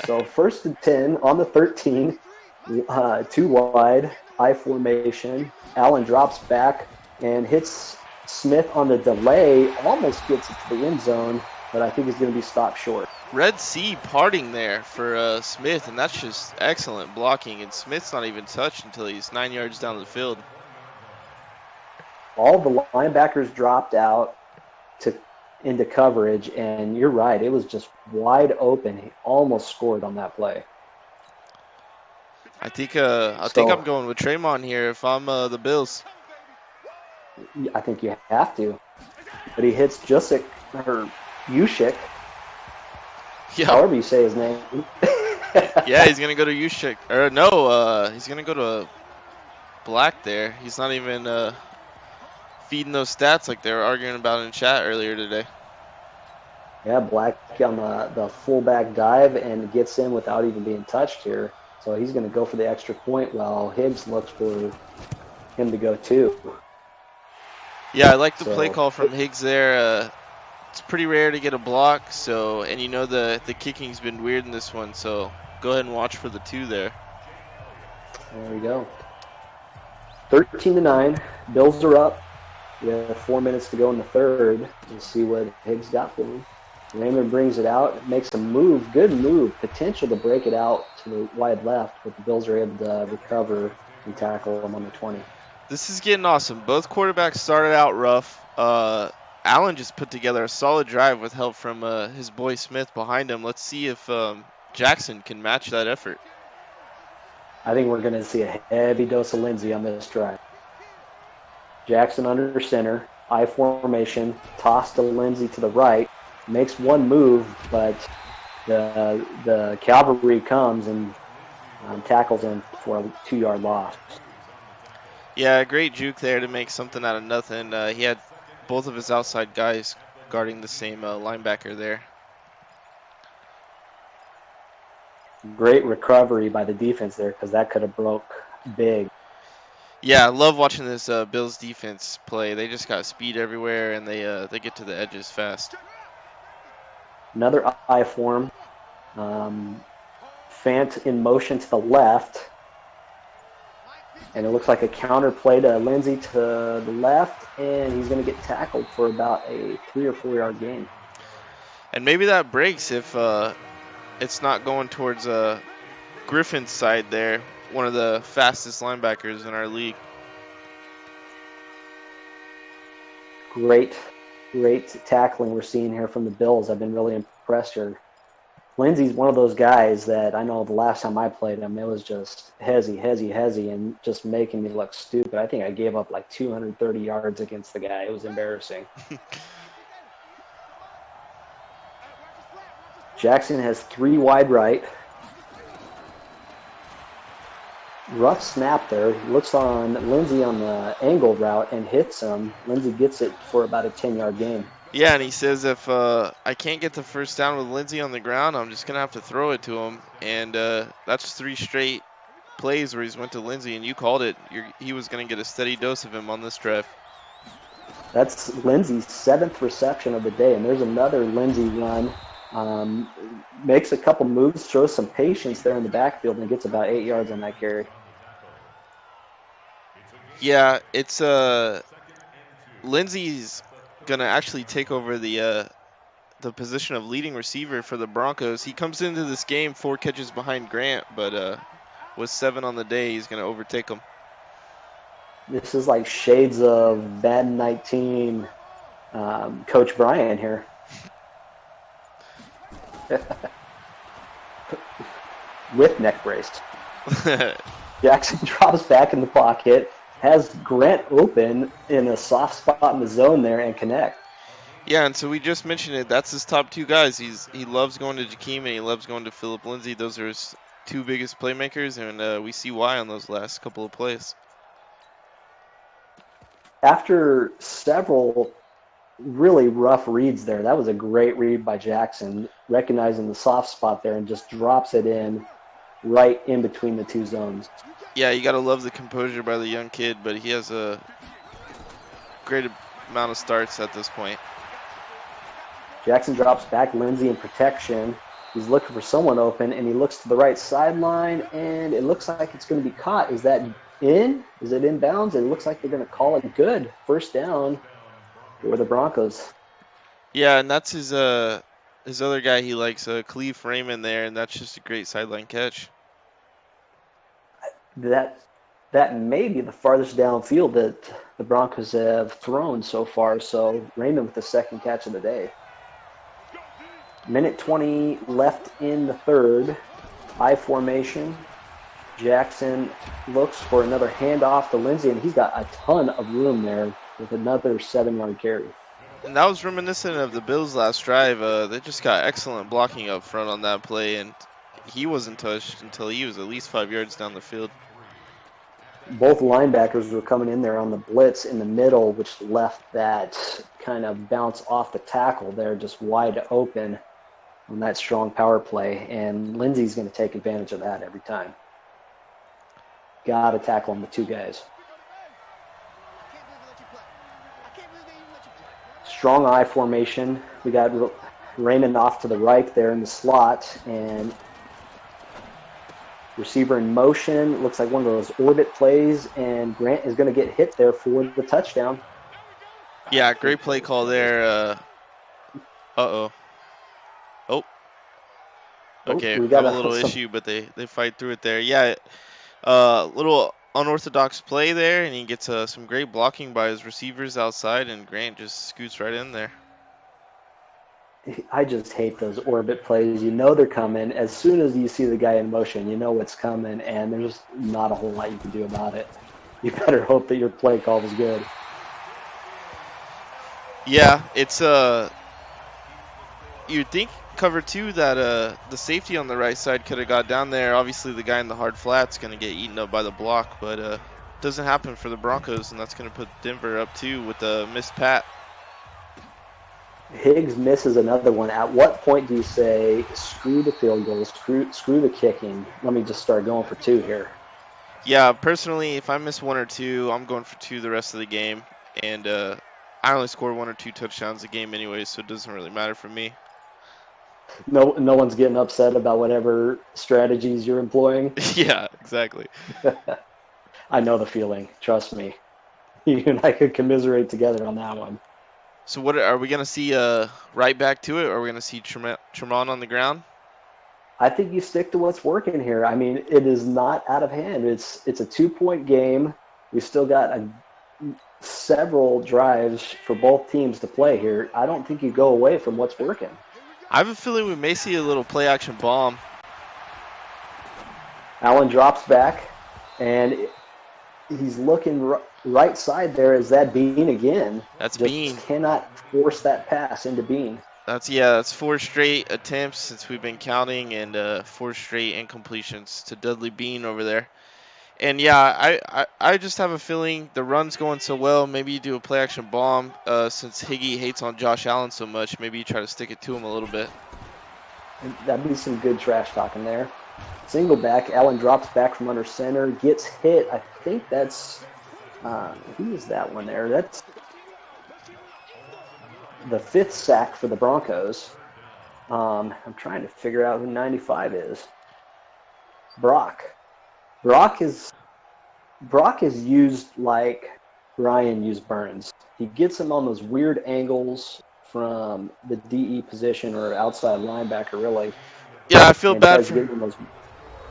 So 1st and 10 on the 13, 2 wide, I formation. Allen drops back and hits Smith on the delay, almost gets it to the end zone, but I think he's going to be stopped short. Red Sea parting there for Smith, and that's just excellent blocking, and Smith's not even touched until he's 9 yards down the field. All the linebackers dropped out into coverage, and you're right, it was just wide open. He almost scored on that play. I think I'm going with Tremon here if I'm the Bills. I think you have to. But he hits Juszczyk, or Juszczyk, however you say his name. Yeah, he's going to go to Juszczyk. Or no, he's going to go to Black there. He's not even feeding those stats like they were arguing about in chat earlier today. Yeah, Black on the fullback dive and gets in without even being touched here. So he's going to go for the extra point while Higgs looks for him to go too. Yeah, I like the play call from Higgs there. It's pretty rare to get a block, and you know the kicking's been weird in this one, so go ahead and watch for the 2 there. There we go. 13-9. Bills are up. We have 4 minutes to go in the third. We'll see what Higgs got for him. Raymond brings it out, makes a move, good move, potential to break it out to the wide left, but the Bills are able to recover and tackle him on the 20. This is getting awesome. Both quarterbacks started out rough. Allen just put together a solid drive with help from his boy Smith behind him. Let's see if Jackson can match that effort. I think we're going to see a heavy dose of Lindsey on this drive. Jackson under center, I formation, toss to Lindsey to the right, makes one move, but the cavalry comes and tackles him for a 2-yard loss. Yeah, great juke there to make something out of nothing. He had both of his outside guys guarding the same linebacker there. Great recovery by the defense there, because that could have broke big. Yeah, I love watching this Bills defense play. They just got speed everywhere, and they get to the edges fast. Another I form. Fant in motion to the left. And it looks like a counter play to Lindsey to the left, and he's going to get tackled for about a 3 or 4 yard gain. And maybe that breaks if it's not going towards Griffin's side there. one of the fastest linebackers in our league. Great tackling we're seeing here from the Bills. I've been really impressed here. Lindsey's one of those guys that I know the last time I played him, it was just hezzy, and just making me look stupid. I think I gave up like 230 yards against the guy. It was embarrassing. Jackson has 3 wide right. Rough snap there. Looks on Lindsey on the angle route and hits him. Lindsey gets it for about a 10-yard gain. Yeah, and he says if I can't get the first down with Lindsey on the ground, I'm just going to have to throw it to him. And that's 3 straight plays where he's went to Lindsey, and you called it. He was going to get a steady dose of him on this drive. That's Lindsey's 7th reception of the day, and there's another Lindsey run. Makes a couple moves, shows some patience there in the backfield, and gets about 8 yards on that carry. Yeah, it's Lindsey's gonna actually take over the position of leading receiver for the Broncos. He comes into this game 4 catches behind Grant, but with 7 on the day, he's gonna overtake him. This is like shades of Madden 19, Coach Brian here. With neck brace. Jackson drops back in the pocket, has Grant open in a soft spot in the zone there, and connect. Yeah, and so we just mentioned it. That's his top 2 guys. He loves going to Jakeem and he loves going to Philip Lindsay. Those are his 2 biggest playmakers, and we see why on those last couple of plays. After several really rough reads there, that was a great read by Jackson, recognizing the soft spot there and just drops it in right in between the 2 zones. Yeah, you got to love the composure by the young kid, but he has a great amount of starts at this point. Jackson drops back, Lindsey in protection. He's looking for someone open, and he looks to the right sideline, and it looks like it's going to be caught. Is that in? Is it inbounds? It looks like they're going to call it good. First down for the Broncos. Yeah, and that's his other guy he likes, Khalif Raymond there, and that's just a great sideline catch. That may be the farthest downfield that the Broncos have thrown so far, so Raymond with the 2nd catch of the day. Minute 20 left in the 3rd. I formation. Jackson looks for another handoff to Lindsey, and he's got a ton of room there with another 7-yard carry. And that was reminiscent of the Bills' last drive. They just got excellent blocking up front on that play, and he wasn't touched until he was at least 5 yards down the field. Both linebackers were coming in there on the blitz in the middle, which left that kind of bounce off the tackle there just wide open on that strong power play, and Lindsey's going to take advantage of that every time. Got to tackle him with 2 guys. Strong I formation. We got Raymond off to the right there in the slot, and receiver in motion. Looks like one of those orbit plays, and Grant is going to get hit there for the touchdown. Yeah, great play call there. Oh. Okay, we got a little issue, but they fight through it there. Yeah, little unorthodox play there, and he gets some great blocking by his receivers outside, and Grant just scoots right in there. I just hate those orbit plays. You know they're coming. As soon as you see the guy in motion, you know what's coming, and there's not a whole lot you can do about it. You better hope that your play call was good. Yeah, it's you'd think cover 2 that the safety on the right side could have got down there. Obviously, the guy in the hard flat's going to get eaten up by the block, but doesn't happen for the Broncos, and that's going to put Denver up 2 with a missed pat. Higgs misses another one. At what point do you say, screw the field goal, screw the kicking? Let me just start going for 2 here. Yeah, personally, if I miss 1 or 2, I'm going for 2 the rest of the game. And I only score 1 or 2 touchdowns a game anyway, so it doesn't really matter for me. No one's getting upset about whatever strategies you're employing. Yeah, exactly. I know the feeling. Trust me. You and I could commiserate together on that one. So what are we going to see right back to it, or are we going to see Tremont on the ground? I think you stick to what's working here. I mean, it is not out of hand. It's a 2-point game. We still got several drives for both teams to play here. I don't think you go away from what's working. I have a feeling we may see a little play action bomb. Allen drops back, and he's looking right side there. Is that Bean again? That's Just Bean. Cannot force that pass into Bean. That's 4 straight attempts since we've been counting, and 4 straight incompletions to Dudley Bean over there. And yeah, I just have a feeling the run's going so well. Maybe you do a play action bomb since Higgy hates on Josh Allen so much. Maybe you try to stick it to him a little bit. And that'd be some good trash talking there. Single back. Allen drops back from under center. Gets hit. I think that's who is that one there? That's the 5th sack for the Broncos. I'm trying to figure out who 95 is. Brock. Brock is used like Ryan used Burns. He gets him on those weird angles from the DE position or outside linebacker, really. Yeah, I feel bad for those...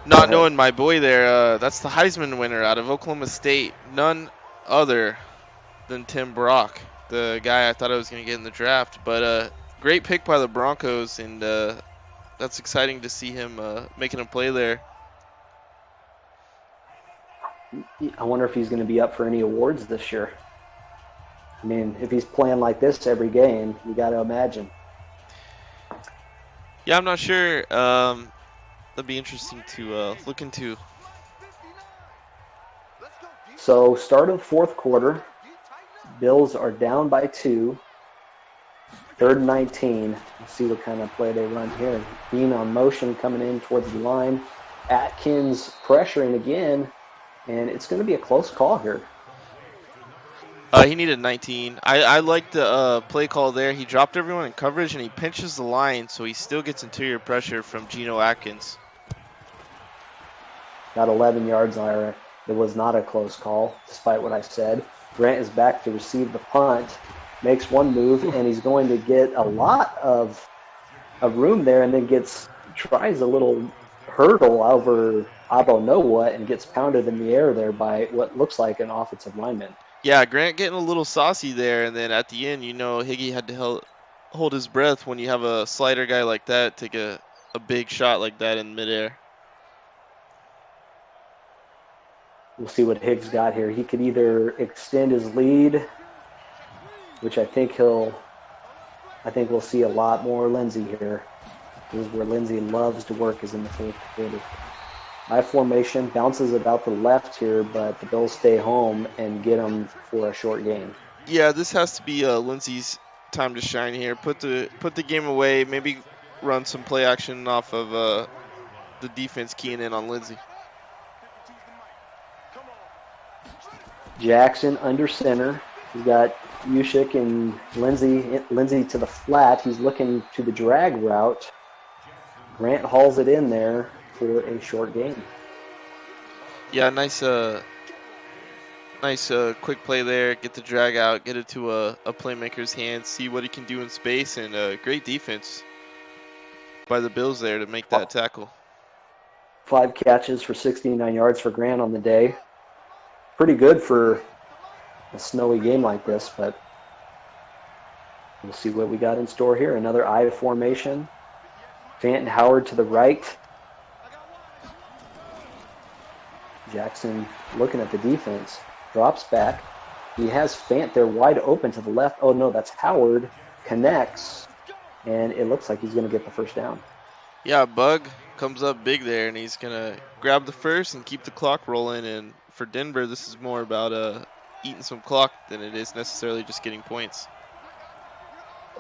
not knowing my boy there. That's the Heisman winner out of Oklahoma State. None other than Tim Brock, the guy I thought I was going to get in the draft. But great pick by the Broncos, and that's exciting to see him making a play there. I wonder if he's going to be up for any awards this year. I mean, if he's playing like this every game, you got to imagine. Yeah, I'm not sure. That'd be interesting to look into. So, start of the 4th quarter. Bills are down by 2. 3rd and 19. Let's see what kind of play they run here. Bean on motion coming in towards the line. Atkins pressuring again. And it's going to be a close call here. He needed 19. I like the play call there. He dropped everyone in coverage, and he pinches the line, so he still gets interior pressure from Geno Atkins. Got 11 yards on it. It was not a close call, despite what I said. Grant is back to receive the punt, makes one move, and he's going to get a lot of room there, and then tries a little hurdle over I don't know what, and gets pounded in the air there by what looks like an offensive lineman. Yeah, Grant getting a little saucy there, and then at the end, Higgy had to hold his breath when you have a slider guy like that take a big shot like that in midair. We'll see what Higgs got here. He could either extend his lead, which I think we'll see a lot more Lindsey here. This is where Lindsey loves to work, is in the 4th quarter. I formation bounces it out the left here, but the Bills stay home and get him for a short game. Yeah, this has to be Lindsey's time to shine here. Put the game away. Maybe run some play action off of the defense keying in on Lindsey. Jackson under center. He's got Yushik and Lindsey to the flat. He's looking to the drag route. Grant hauls it in there for a short game. Yeah, nice quick play there. Get the drag out, get it to a playmaker's hands, see what he can do in space, and great defense by the Bills there to make that tackle. 5 catches for 69 yards for Grant on the day. Pretty good for a snowy game like this, but we'll see what we got in store here. Another I formation. Fant and Howard to the right. Jackson looking at the defense. Drops back. He has Fant there wide open to the left. Oh, no, that's Howard. Connects. And it looks like he's going to get the first down. Yeah, Bug comes up big there, and he's going to grab the first and keep the clock rolling. And for Denver, this is more about eating some clock than it is necessarily just getting points.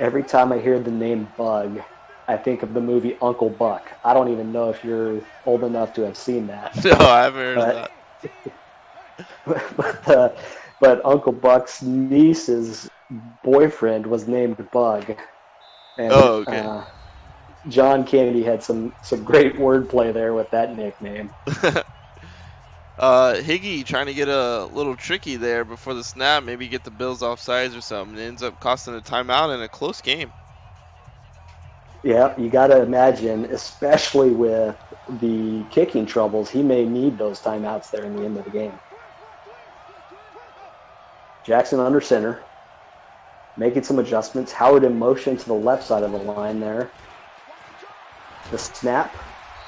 Every time I hear the name Bug, I think of the movie Uncle Buck. I don't even know if you're old enough to have seen that. No, I haven't heard of that. But Uncle Buck's niece's boyfriend was named Bug. And, okay. John Kennedy had some great wordplay there with that nickname. Higgy trying to get a little tricky there before the snap, maybe get the Bills offsides or something. It ends up costing a timeout in a close game. Yeah, you got to imagine, especially with the kicking troubles, he may need those timeouts there in the end of the game. Jackson under center, making some adjustments. Howard in motion to the left side of the line there. The snap,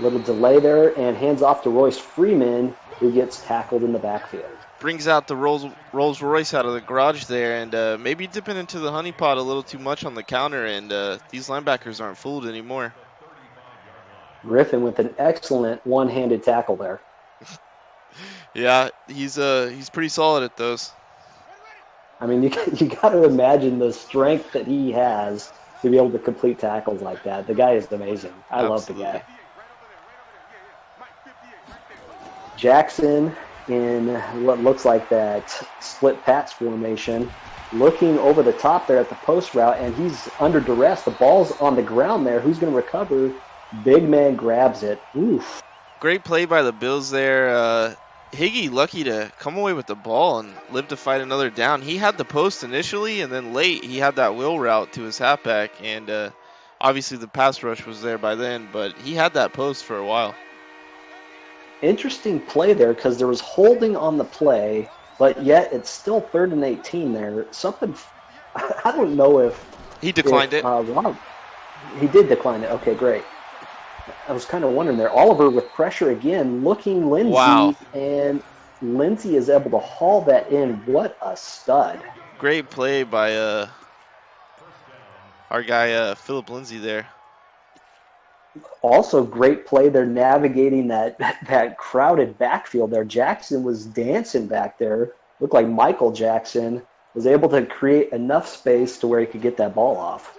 little delay there, and hands off to Royce Freeman, who gets tackled in the backfield. Brings out the Rolls Royce out of the garage there, and maybe dipping into the honey pot a little too much on the counter, and these linebackers aren't fooled anymore. Griffin with an excellent one-handed tackle there. Yeah, he's pretty solid at those. I mean, you got to imagine the strength that he has to be able to complete tackles like that. The guy is amazing. I love the guy. Jackson in what looks like that split Pats formation, looking over the top there at the post route, and he's under duress. The ball's on the ground there. Who's going to recover? Big man grabs it. Oof. Great play by the Bills there. Higgy lucky to come away with the ball and live to fight another down. He had the post initially, and then late he had that wheel route to his halfback, and obviously the pass rush was there by then, but he had that post for a while. Interesting play there because there was holding on the play, but yet it's still 3rd and 18 there. Something, I don't know if he declined it. He did decline it. Okay, great. I was kind of wondering there. Oliver with pressure again, looking Lindsey, wow. And Lindsey is able to haul that in. What a stud. Great play by our guy Philip Lindsey there. Also great play there navigating that crowded backfield there. Jackson was dancing back there. Looked like Michael Jackson was able to create enough space to where he could get that ball off.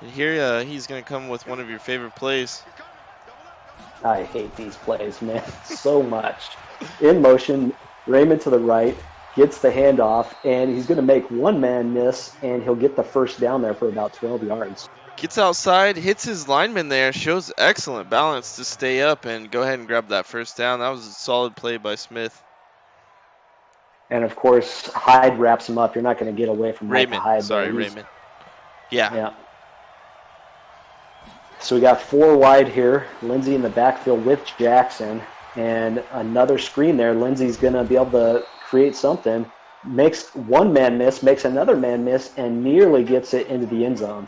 And here he's going to come with one of your favorite plays. I hate these plays, man, so much. In motion, Raymond to the right, gets the handoff, and he's going to make one man miss, and he'll get the first down there for about 12 yards. Gets outside, hits his lineman there, shows excellent balance to stay up and go ahead and grab that first down. That was a solid play by Smith. And, of course, Hyde wraps him up. You're not going to get away from Raymond. Hyde. Raymond. Yeah. So we got 4 wide here. Lindsey in the backfield with Jackson. And another screen there. Lindsey's going to be able to create something. Makes one man miss, makes another man miss, and nearly gets it into the end zone.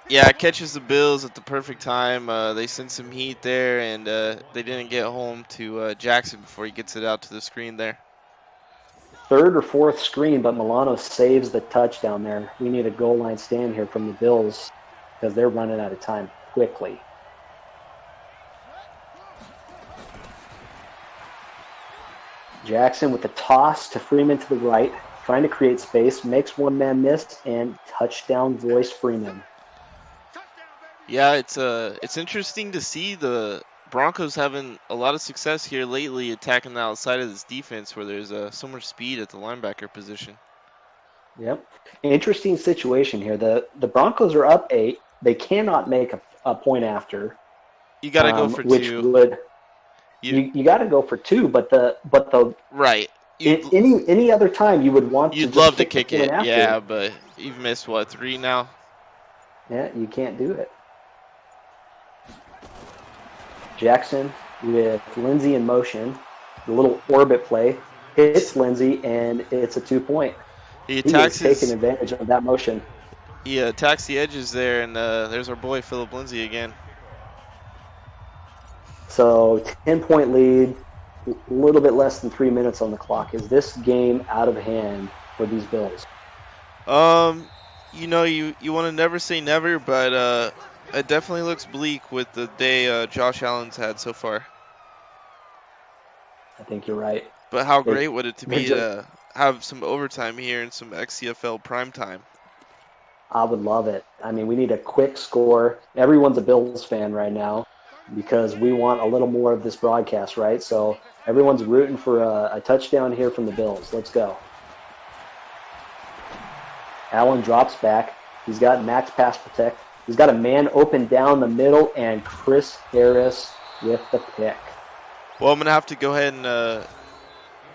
Yeah, catches the Bills at the perfect time. They sent some heat there, and they didn't get home to Jackson before he gets it out to the screen there. 3rd or 4th screen, but Milano saves the touchdown there. We need a goal line stand here from the Bills because they're running out of time quickly. Jackson with the toss to Freeman to the right, trying to create space, makes one man miss, and touchdown Royce Freeman. Yeah, it's interesting to see the Broncos having a lot of success here lately attacking the outside of this defense where there's so much speed at the linebacker position. Yep. Interesting situation here. The Broncos are up 8. They cannot make a point after. You got to go for which 2. Would you got to go for 2, but the right. Any other time you would want. You'd love to kick it, yeah, but you've missed 3 now. Yeah, you can't do it. Jackson with Lindsey in motion, the little orbit play, hits Lindsey, and it's a 2-point. He attacks taking advantage of that motion. He attacks the edges there, and there's our boy Philip Lindsey again. So 10-point lead, a little bit less than 3 minutes on the clock. Is this game out of hand for these Bills? You want to never say never, but it definitely looks bleak with the day Josh Allen's had so far. I think you're right. But how great would it be to have some overtime here and some XCFL primetime? I would love it. I mean, we need a quick score. Everyone's a Bills fan right now because we want a little more of this broadcast, right? So everyone's rooting for a touchdown here from the Bills. Let's go. Allen drops back. He's got max pass protect. He's got a man open down the middle, and Chris Harris with the pick. Well, I'm going to have to go ahead and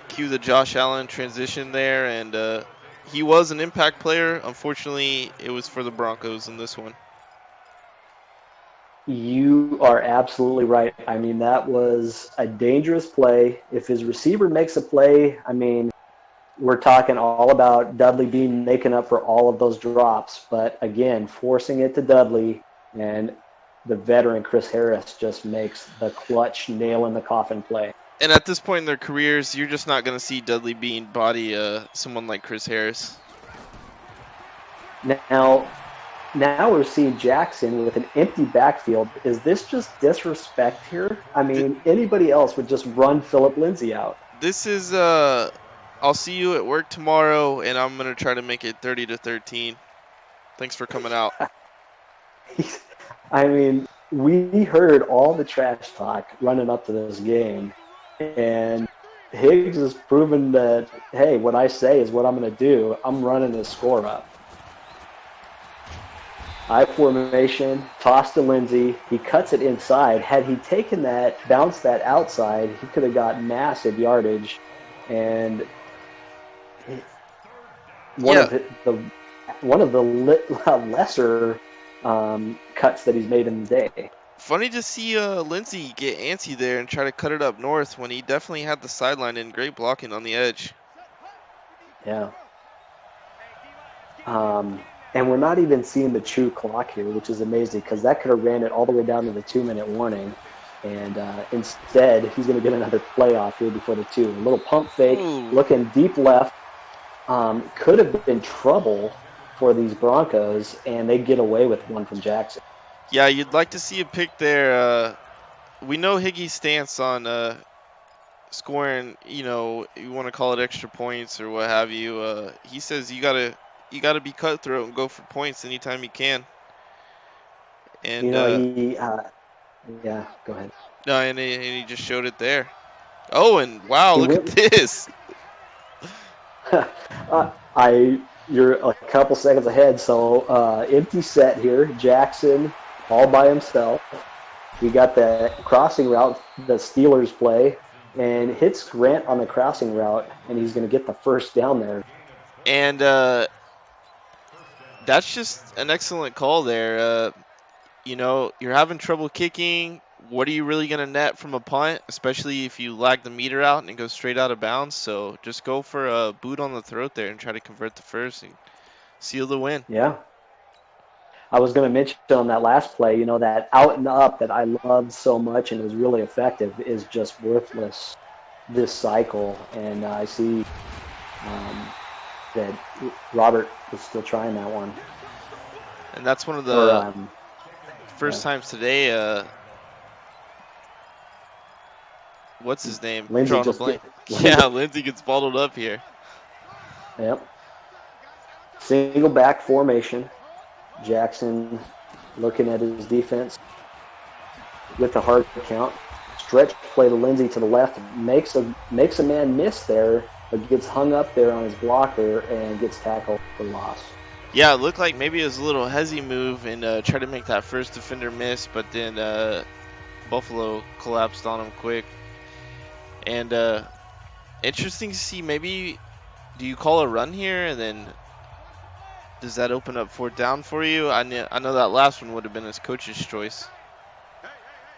cue the Josh Allen transition there, and he was an impact player. Unfortunately, it was for the Broncos in this one. You are absolutely right. I mean, that was a dangerous play. If his receiver makes a play, I mean, we're talking all about Dudley Bean making up for all of those drops. But again, forcing it to Dudley, and the veteran Chris Harris just makes the clutch nail in the coffin play. And at this point in their careers, you're just not going to see Dudley Bean body someone like Chris Harris. Now, we're seeing Jackson with an empty backfield. Is this just disrespect here? I mean, anybody else would just run Philip Lindsay out. This is I'll see you at work tomorrow, and I'm gonna try to make it 30-13. Thanks for coming out. I mean, we heard all the trash talk running up to this game, and Higgs has proven that, hey, what I say is what I'm going to do. I'm running this score up. I formation, toss to Lindsay. He cuts it inside. Had he taken that, bounced that outside, he could have got massive yardage. And one of the lesser cuts that he's made in the day. Funny to see Lindsay get antsy there and try to cut it up north when he definitely had the sideline and great blocking on the edge. Yeah. And we're not even seeing the true clock here, which is amazing because that could have ran it all the way down to the 2-minute warning. And instead, he's going to get another playoff here before the 2. A little pump fake, looking deep left. Could have been trouble for these Broncos, and they get away with one from Jackson. Yeah, you'd like to see a pick there. We know Higgy's stance on scoring, you want to call it extra points or what have you. He says you gotta be cutthroat and go for points anytime you can. And yeah, go ahead. No, and he just showed it there. Oh, and wow, look at this. You're a couple seconds ahead, so empty set here. Jackson all by himself. We got the crossing route, the Steelers play, and hits Grant on the crossing route, and he's going to get the first down there. And that's just an excellent call there. You're having trouble kicking. What are you really going to net from a punt, especially if you lag the meter out and it goes straight out of bounds? So just go for a boot on the throat there and try to convert the first and seal the win. Yeah. I was going to mention on that last play, that out and up that I loved so much and was really effective is just worthless this cycle. And I see that Robert is still trying that one. And that's one of the first times today. What's his name? Lindsay Lindsay gets bottled up here. Yep. Single back formation. Jackson looking at his defense with the hard count. Stretch play to Lindsay to the left. Makes a man miss there, but gets hung up there on his blocker and gets tackled for loss. Yeah, it looked like maybe it was a little hezzy move and tried to make that first defender miss, but then Buffalo collapsed on him quick. And interesting to see, maybe do you call a run here and then does that open up 4th down for you? I know that last one would have been his coach's choice.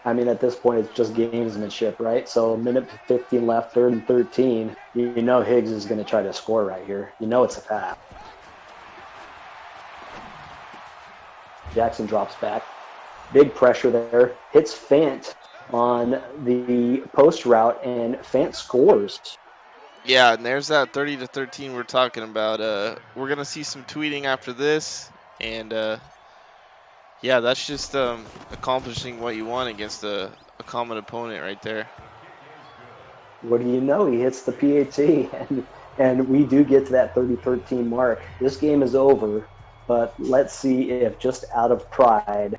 I mean, at this point, it's just gamesmanship, right? So, minute 15 left, 3rd and 13. You know Higgs is going to try to score right here. You know it's a pass. Jackson drops back. Big pressure there. Hits Fant on the post route, and Fant scores. Yeah, and there's that 30-13 we're talking about. We're going to see some tweeting after this, and yeah, that's just accomplishing what you want against a common opponent right there. What do you know? He hits the PAT, and we do get to that 30-13 mark. This game is over, but let's see if just out of pride,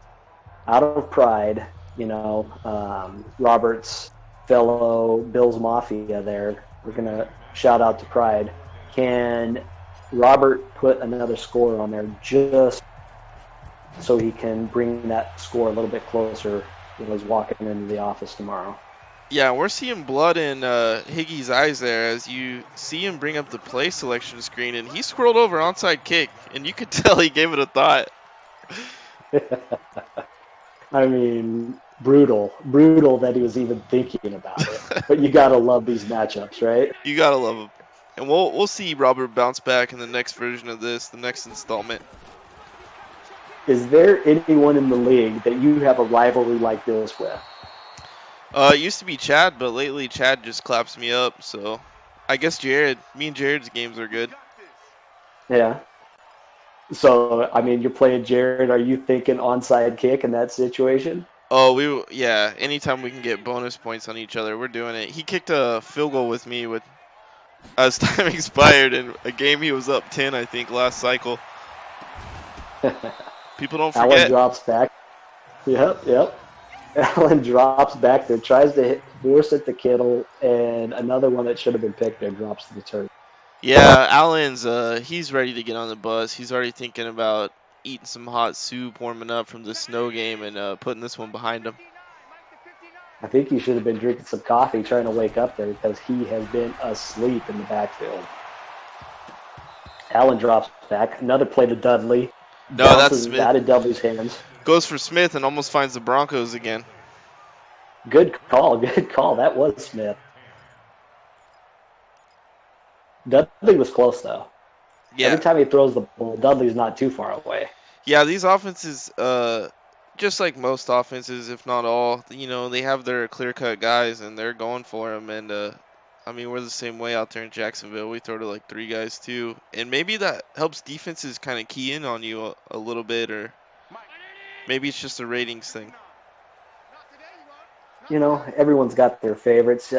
Robert's fellow Bills Mafia there, we're going to shout out to Pride. Can Robert put another score on there just so he can bring that score a little bit closer when he's walking into the office tomorrow? Yeah, we're seeing blood in Higgy's eyes there as you see him bring up the play selection screen, and he scrolled over onside kick, and you could tell he gave it a thought. I mean, brutal that he was even thinking about it. But you gotta love these matchups, right? You gotta love him. And we'll see Robert bounce back in the next version of this, the next installment. Is there anyone in the league that you have a rivalry like this with? It used to be Chad, but lately Chad just claps me up. So I guess Jared. Me and Jared's games are good. Yeah. So, I mean, you're playing Jared. Are you thinking onside kick in that situation? Oh, yeah. Anytime we can get bonus points on each other, we're doing it. He kicked a field goal with me with as time expired in a game he was up 10, I think, last cycle. People don't Allen forget. drops back. Yep. Allen drops back there, tries to force it to Kittle, and another one that should have been picked there drops to the turf. Yeah, Allen's he's ready to get on the bus. He's already thinking about eating some hot soup, warming up from the snow game, and putting this one behind him. I think he should have been drinking some coffee trying to wake up there because he has been asleep in the backfield. Allen drops back. Another play to Dudley. No, that's Bounces Smith. out of Dudley's hands. Goes for Smith and almost finds the Broncos again. Good call. That was Smith. Dudley was close, though. Yeah. Every time he throws the ball, Dudley's not too far away. Yeah, these offenses, just like most offenses, if not all, they have their clear-cut guys and they're going for them. And I mean, we're the same way out there in Jacksonville. We throw to like 3 guys too, and maybe that helps defenses kind of key in on you a little bit, or maybe it's just a ratings thing. Everyone's got their favorites.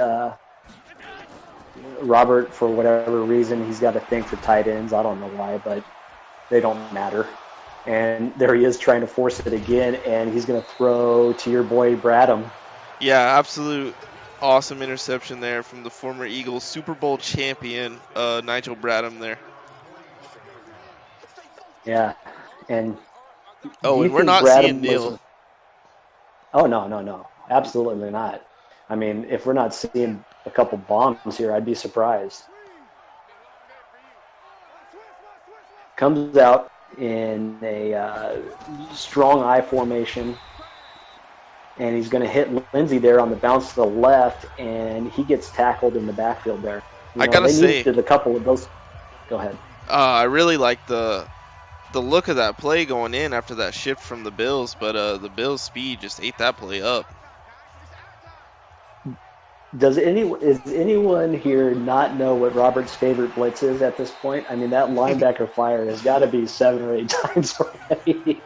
Robert, for whatever reason, he's got a thing for tight ends. I don't know why, but they don't matter. And there he is trying to force it again, and he's going to throw to your boy Bradham. Yeah, absolute awesome interception there from the former Eagles Super Bowl champion, Nigel Bradham there. Yeah, and and we're not seeing Neal. Oh, no. Absolutely not. I mean, if we're not seeing a couple bombs here, I'd be surprised. Comes out in a strong I formation, and he's going to hit Lindsey there on the bounce to the left, and he gets tackled in the backfield there. I gotta say, needed a couple of those. Go ahead. I really like the look of that play going in after that shift from the Bills, but the Bills' speed just ate that play up. Is anyone here not know what Robert's favorite blitz is at this point? I mean, that linebacker fire has got to be 7 or 8 times already.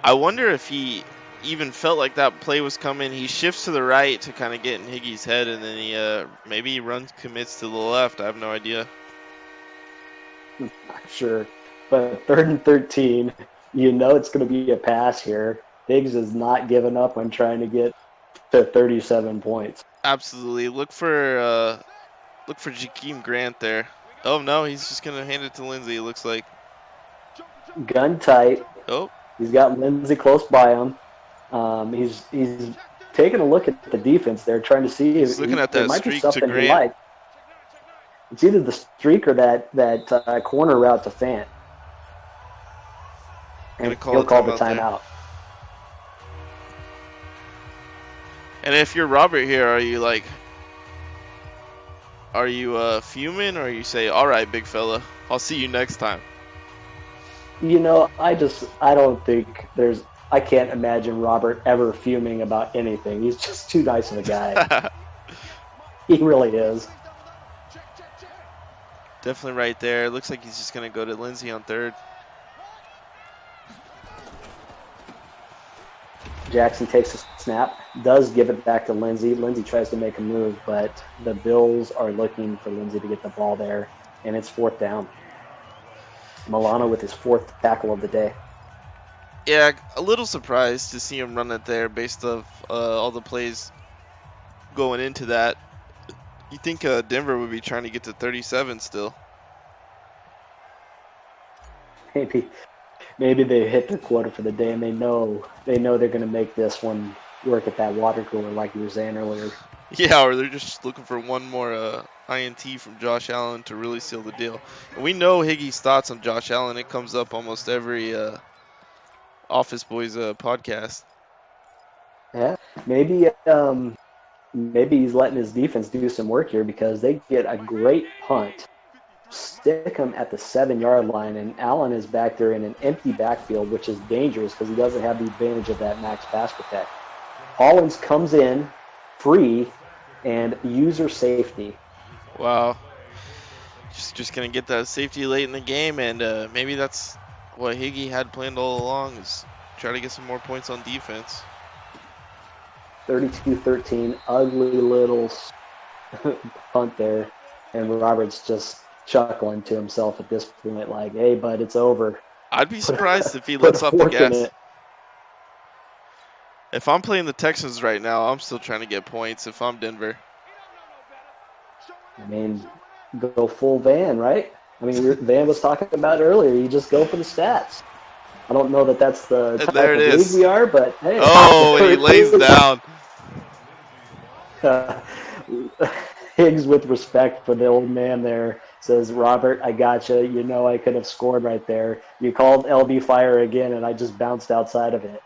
I wonder if he even felt like that play was coming. He shifts to the right to kind of get in Higgie's head, and then he maybe he commits to the left. I have no idea. Not sure. But 3rd and 13, it's going to be a pass here. Higgs is not giving up on trying to get to 37 points. Absolutely. Look for Jakeem Grant there. Oh no, he's just gonna hand it to Lindsey. It looks like. Gun tight. Oh. He's got Lindsey close by him. He's taking a look at the defense there, trying to see if looking at that might be streak something to he Grant. like. It's either the streak or that corner route to Fant. And he'll call the timeout. And if you're Robert here, are you fuming, or you say, all right, big fella, I'll see you next time? I don't think I can't imagine Robert ever fuming about anything. He's just too nice of a guy. He really is. Definitely right there. Looks like he's just going to go to Lindsey on 3rd. Jackson takes a snap, does give it back to Lindsey. Lindsey tries to make a move, but the Bills are looking for Lindsey to get the ball there, and it's 4th down. Milano with his 4th tackle of the day. Yeah, a little surprised to see him run it there based off all the plays going into that. You think Denver would be trying to get to 37 still? Maybe they hit their quota for the day, and they know they're going to make this one work at that water cooler, like you were saying earlier. Yeah, or they're just looking for one more INT from Josh Allen to really seal the deal. And we know Higgie's thoughts on Josh Allen. It comes up almost every Office Boys podcast. Yeah, maybe maybe he's letting his defense do some work here because they get a great punt, stick him at the 7-yard line, and Allen is back there in an empty backfield, which is dangerous because he doesn't have the advantage of that max pass protect. Hollins comes in free and user safety. Wow. Just gonna get that safety late in the game, and maybe that's what Higgy had planned all along, is try to get some more points on defense. 32-13, ugly little punt there, and Roberts just chuckling to himself at this point, like, "Hey, bud, it's over." I'd be surprised if he lets off the gas. If I'm playing the Texans right now, I'm still trying to get points if I'm Denver. I mean, go full Van, right? I mean, Van was talking about earlier. You just go for the stats. I don't know that that's the type of league we are, but hey. Oh, and he lays down. Higgs, with respect for the old man there, says, "Robert, I gotcha. You know I could have scored right there. You called LB fire again, and I just bounced outside of it."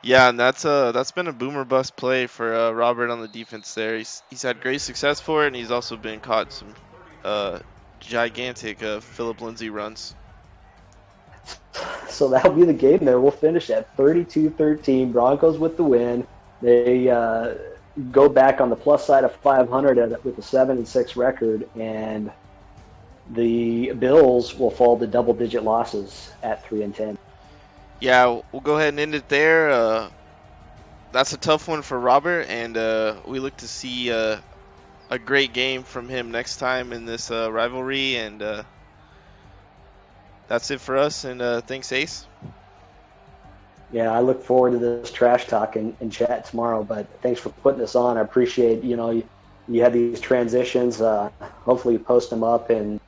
Yeah, and that's been a boomer bust play for Robert on the defense there. He's had great success for it, and he's also been caught some gigantic Philip Lindsay runs. So that'll be the game there. We'll finish at 32-13. Broncos with the win. They go back on the plus side of 500 with a 7-6 record, and the Bills will fall to double-digit losses at 3-10. Yeah, we'll go ahead and end it there. That's a tough one for Robert, and we look to see a great game from him next time in this rivalry. And that's it for us. And thanks, Ace. Yeah, I look forward to this trash talk and chat tomorrow. But thanks for putting this on. I appreciate, you had these transitions. Hopefully you post them up in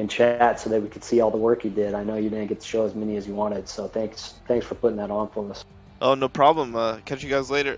chat so that we could see all the work you did. I know you didn't get to show as many as you wanted, so thanks for putting that on for us. Oh, no problem. Catch you guys later.